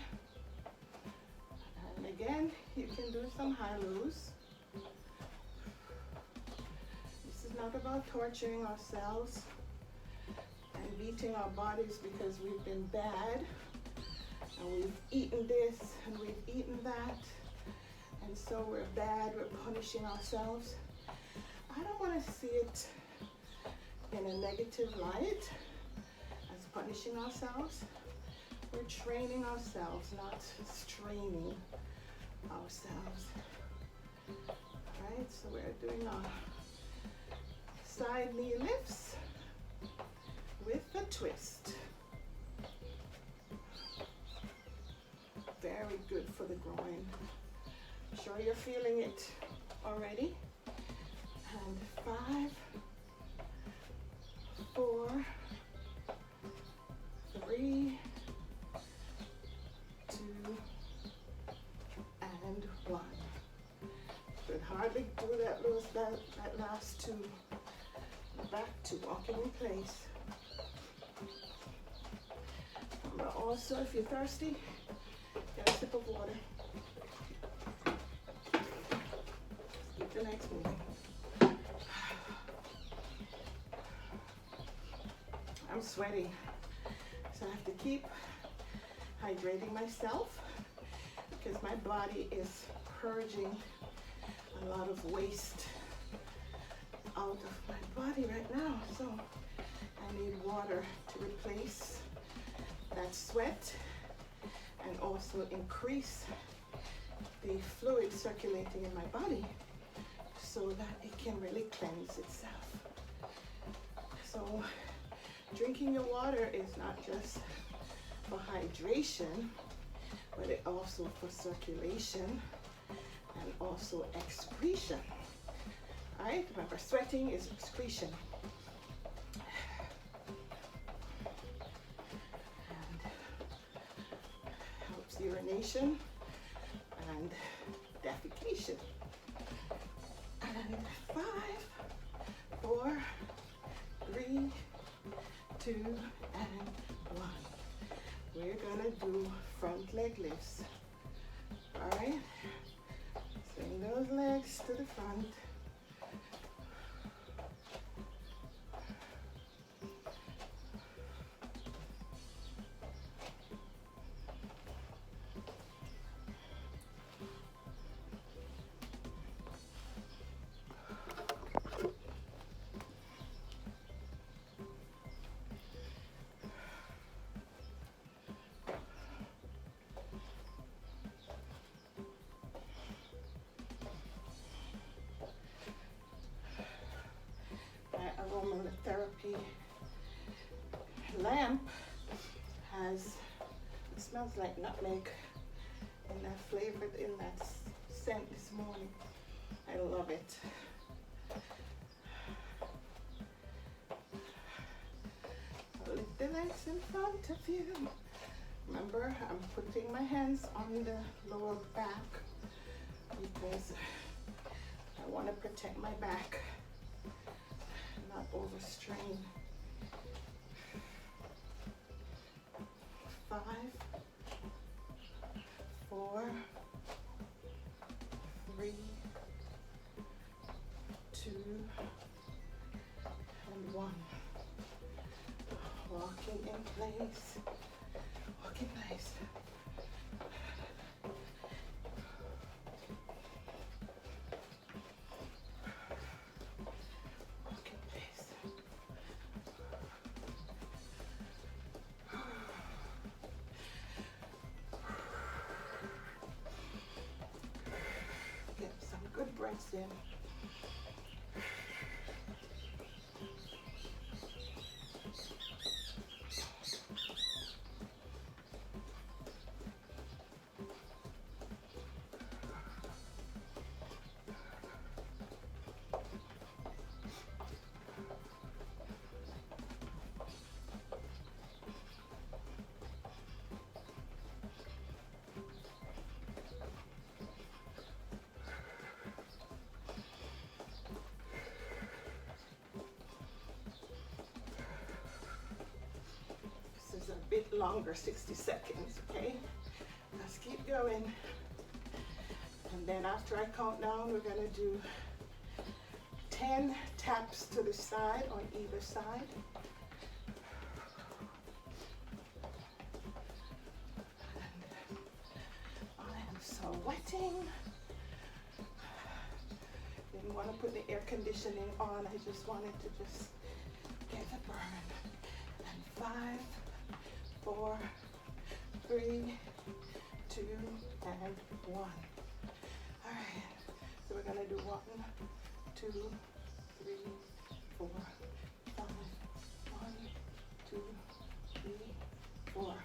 And again, you can do some high-lows. This is not about torturing ourselves and beating our bodies because we've been bad and we've eaten this and we've eaten that, and so we're bad, we're punishing ourselves. I don't want to see it in a negative light as punishing ourselves. We're training ourselves, not straining ourselves. All right, so we're doing our side knee lifts with a twist. Very good for the groin. I'm sure you're feeling it already. And 5, 4, 3, 2, and 1. Could hardly do that last 2. Back to walking in place. But also, if you're thirsty, get a sip of water. Keep the legs moving. I'm sweating, so I have to keep hydrating myself. because my body is purging a lot of waste out of my body right now. So I need water to replace that sweat and also increase the fluid circulating in my body so that it can really cleanse itself. So drinking your water is not just for hydration, but it also for circulation and also excretion. All right, remember, sweating is excretion. And helps urination and defecation. And 5, 4, 3, 2, and 1. We're gonna do front leg lifts. All right, swing those legs to the front. Aromatherapy lamp it smells like nutmeg, and I flavored in that scent this morning. I love it. So lift the legs in front of you. Remember, I'm putting my hands on the lower back because I want to protect my back, not overstrain. 5, 4, 3, 2, and 1. Walking in place. Walk in place. Breaths in. A bit longer, 60 seconds, okay? Let's keep going. And then after I count down, we're gonna do 10 taps to the side on either side. And I am sweating. Didn't want to put the air conditioning on. I just wanted to just get the burn. And 5, 4, 3, 2, and 1. All right, so we're gonna do 1, 2, 3, 4, 5, 1, 2, 3, 4,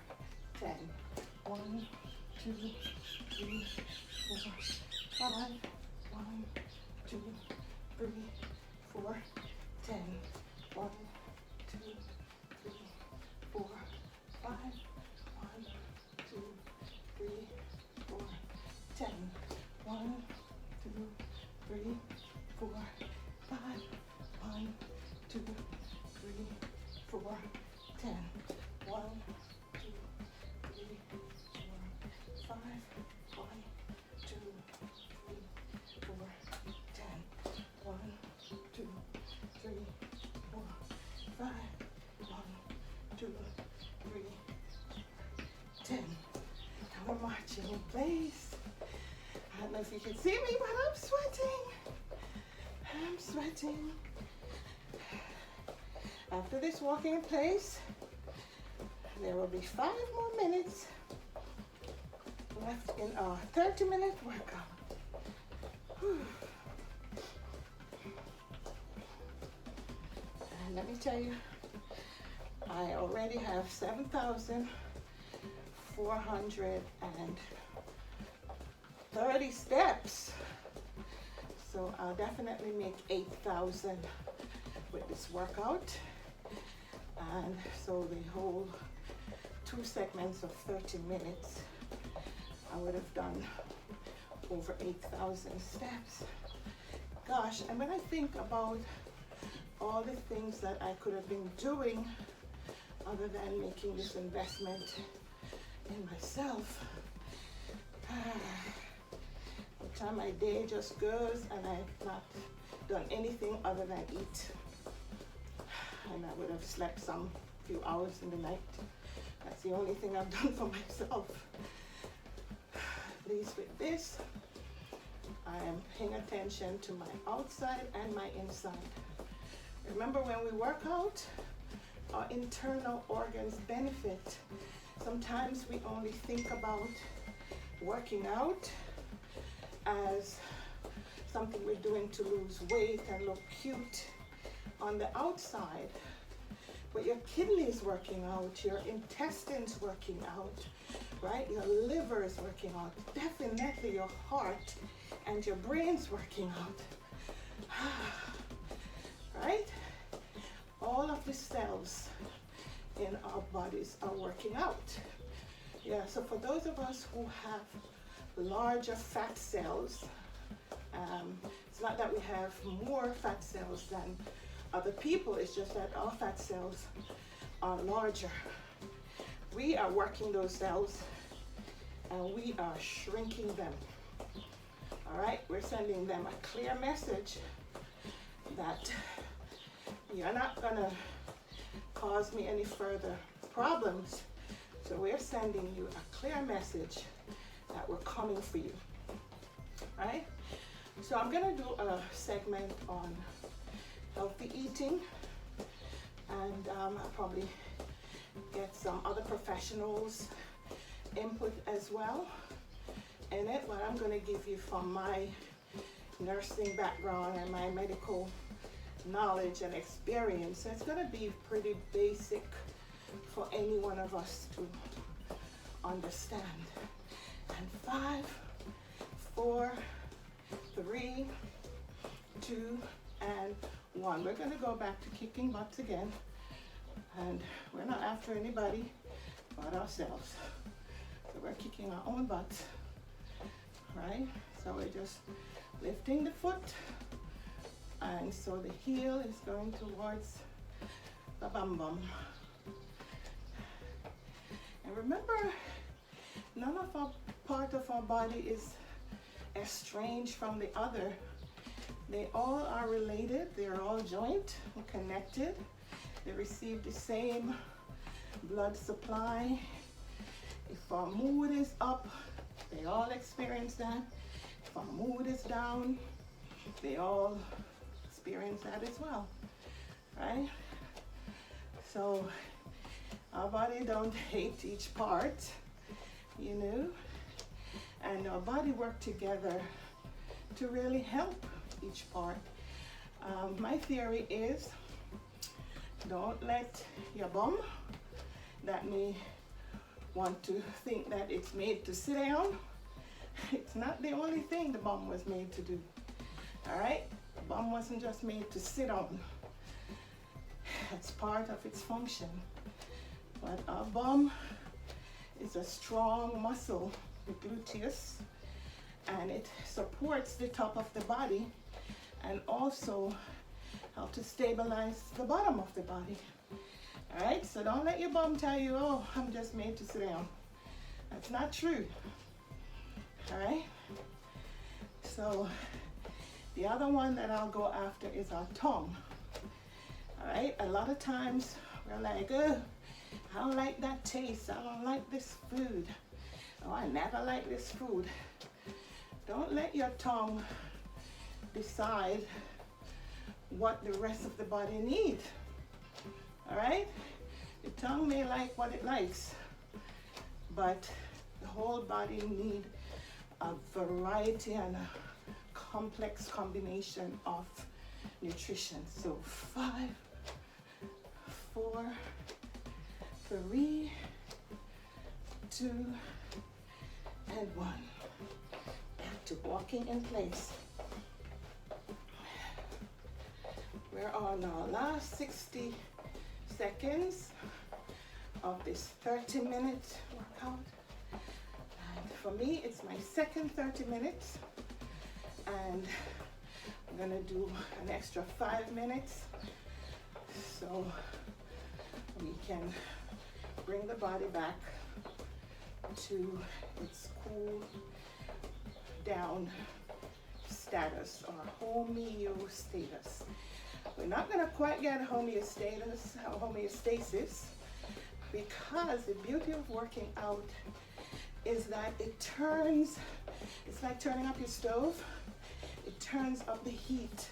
10. 1, 2, 3, 4, 5, 1, 2, 3, 4, 10. 1, 2, 3, 4, 5, 1, 2, 3, 4, 10. 1, 2, 3, 4, 5, 1, 2, 3, 4, 10. 1, 2, 3, 4, 5, 1, 2, 3, 4, 10. 1, 2, 3, 4, 5, 1, 2, 3, 10. Now we're marching in place. don't know if you can see me, but I'm sweating. I'm sweating. After this walking in place, there will be 5 more minutes left in our 30-minute workout. Whew. And let me tell you, I already have 7,430 steps. So I'll definitely make 8,000 with this workout. And so the whole 2 segments of 30 minutes, I would have done over 8,000 steps. Gosh, and when I think about all the things that I could have been doing other than making this investment in myself, the time my day just goes and I've not done anything other than eat. And I would have slept some few hours in the night. That's the only thing I've done for myself. Please, with this, I am paying attention to my outside and my inside. Remember, when we work out, our internal organs benefit. Sometimes we only think about working out as something we're doing to lose weight and look cute on the outside. But your kidneys working out, your intestines working out, right? Your liver is working out. Definitely your heart and your brain's working out. Right? All of the cells in our bodies are working out. Yeah, so for those of us who have larger fat cells, it's not that we have more fat cells than other people, it's just that our fat cells are larger. We are working those cells and we are shrinking them. All right, we're sending them a clear message that you're not gonna cause me any further problems. So we're sending you a clear message that we're coming for you, right? So I'm gonna do a segment on healthy eating, and I'll probably get some other professionals' input as well in it, but I'm gonna give you from my nursing background and my medical knowledge and experience. So it's gonna be pretty basic for any one of us to understand. And 5, 4, 3, 2, and 1. We're gonna go back to kicking butts again. And we're not after anybody but ourselves. So we're kicking our own butts, right? So we're just lifting the foot. And so the heel is going towards the bum bum. And remember, none of our part of our body is estranged from the other. They all are related. They're all joint and connected. They receive the same blood supply. If our mood is up, they all experience that. If our mood is down, they all experience that as well, right? So our body don't hate each part, you know, and our body work together to really help each part. My theory is, don't let your bum that may want to think that it's made to sit down. It's not the only thing the bum was made to do. All right, the bum wasn't just made to sit on. It's part of its function. But our bum is a strong muscle, the gluteus, and it supports the top of the body and also help to stabilize the bottom of the body. All right, so don't let your bum tell you, oh, I'm just made to sit down. That's not true. All right, so the other one that I'll go after is our tongue. All right, a lot of times we're like, oh, I don't like that taste. I don't like this food. Oh, I never like this food. Don't let your tongue decide what the rest of the body needs. All right? The tongue may like what it likes, but the whole body needs a variety and a complex combination of nutrition. So 5, 4, 3, 2, and 1. Back to walking in place. We're on our last 60 seconds of this 30-minute workout. And for me, it's my second 30 minutes. And I'm gonna do an extra 5 minutes so we can bring the body back to its cool down status or homeostasis. We're not going to quite get homeostasis because the beauty of working out is that it's like turning up your stove. It turns up the heat,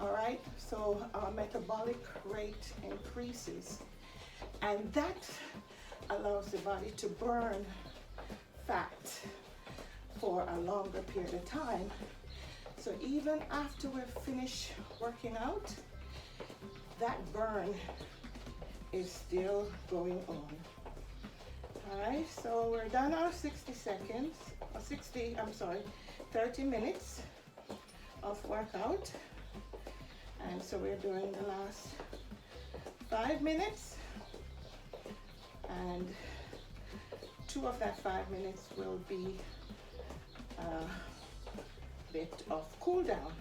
all right? So our metabolic rate increases, and that allows the body to burn fat for a longer period of time. So even after we're finished working out, that burn is still going on. All right, so we're done our 30 minutes of workout. And so we're doing the last 5 minutes. And 2 of that 5 minutes will be a bit of cool down.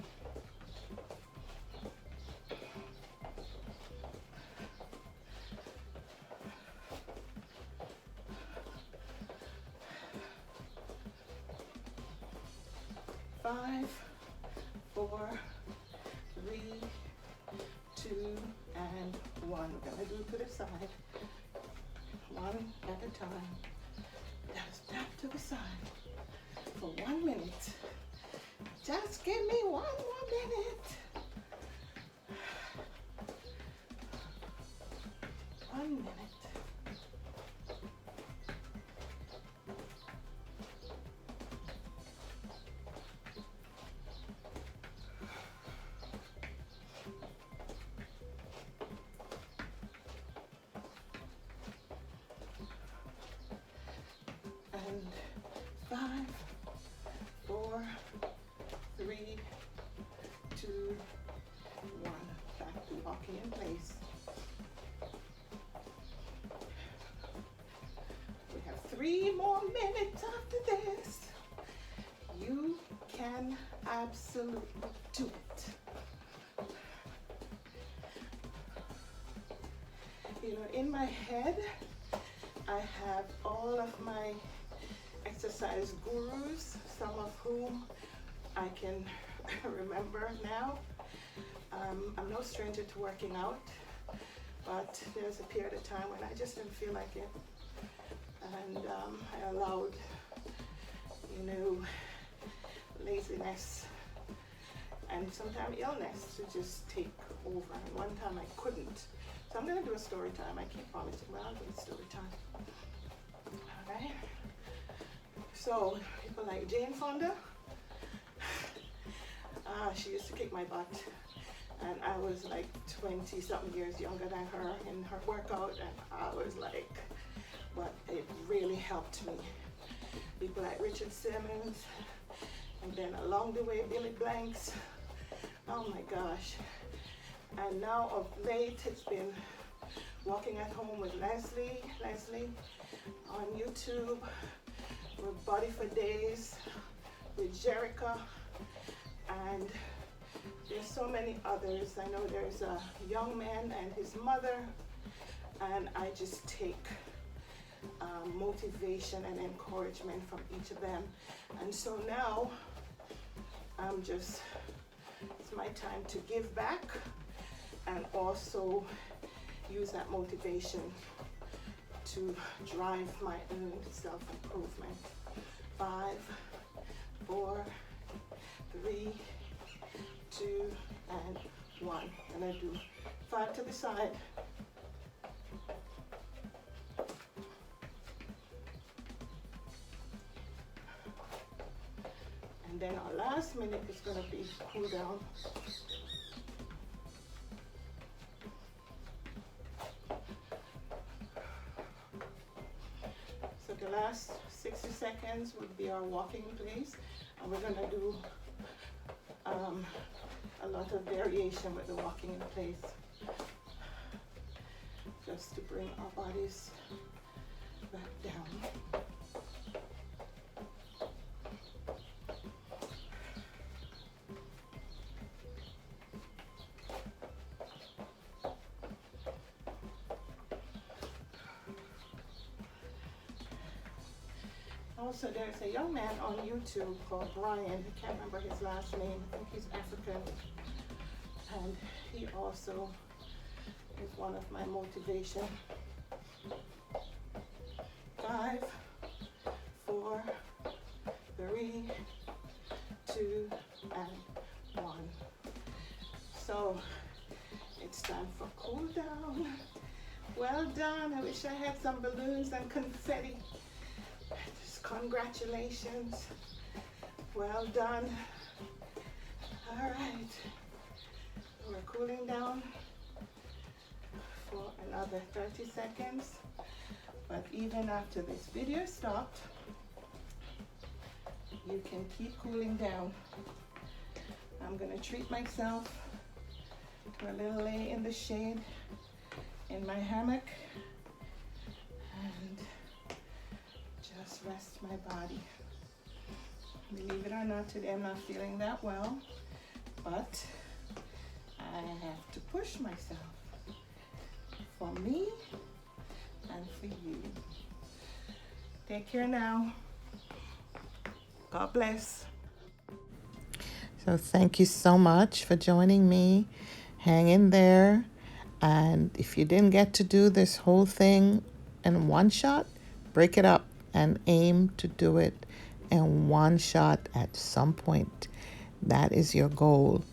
Five, 4, 3, 2, and 1. We're gonna do it to the side. One at a time. Just tap to the side for 1 minute. Just give me 1 more minute. 1 minute. And 5, 4, 3, 2, 1. Back to walking in place. We have 3 more minutes after this. You can absolutely do it. You know, in my head, I have all of my exercise gurus, some of whom I can remember now. I'm no stranger to working out, but there's a period of time when I just didn't feel like it. And I allowed, you know, laziness and sometimes illness to just take over. And one time I couldn't. So I'm gonna do a story time. I keep promising, but I'll do a story time. All right. So people like Jane Fonda, she used to kick my butt, and I was like 20 something years younger than her in her workout, and I was like, but it really helped me. People like Richard Simmons, and then along the way Billy Blanks. Oh my gosh. And now of late it's been walking at home with Leslie on YouTube, with Body for Days, with Jerica, and there's so many others. I know there's a young man and his mother, and I just take motivation and encouragement from each of them. And so now it's my time to give back and also use that motivation to drive my own self-improvement. 5, 4, 3, 2, and 1. And I do 5 to the side. And then our last minute is going to be cool down. So the last 60 seconds would be our walking in place. And we're going to do a lot of variation with the walking in place, just to bring our bodies back down. Also, there's a young man on YouTube called Brian. I can't remember his last name. I think he's African. And he also is one of my motivation. 5, 4, 3, 2, and 1. So it's time for cool down. Well done. I wish I had some balloons and confetti. Congratulations. Well done. All right. We're cooling down for another 30 seconds. But even after this video stopped, you can keep cooling down. I'm going to treat myself to a little lay in the shade in my hammock and just rest my body. Believe it or not, today I'm not feeling that well, but I have to push myself for me and for you. Take care now. God bless. So thank you so much for joining me. Hang in there. And if you didn't get to do this whole thing in one shot, break it up and aim to do it in one shot at some point. That is your goal.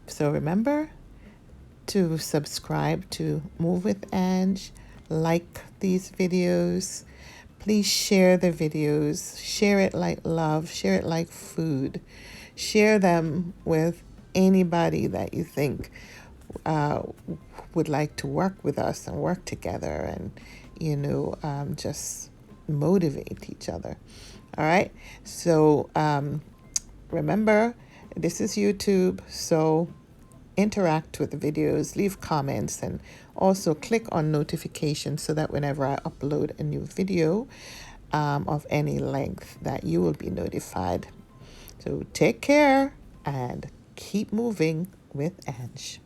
So remember to subscribe to Move with Ange, like these videos. Please share the videos. Share it like love. Share it like food. Share them with anybody that you think would like to work with us and work together and, just motivate each other. All right. So remember, this is YouTube. So interact with the videos, leave comments, and also click on notifications so that whenever I upload a new video of any length, that you will be notified. So take care and keep moving with Ange.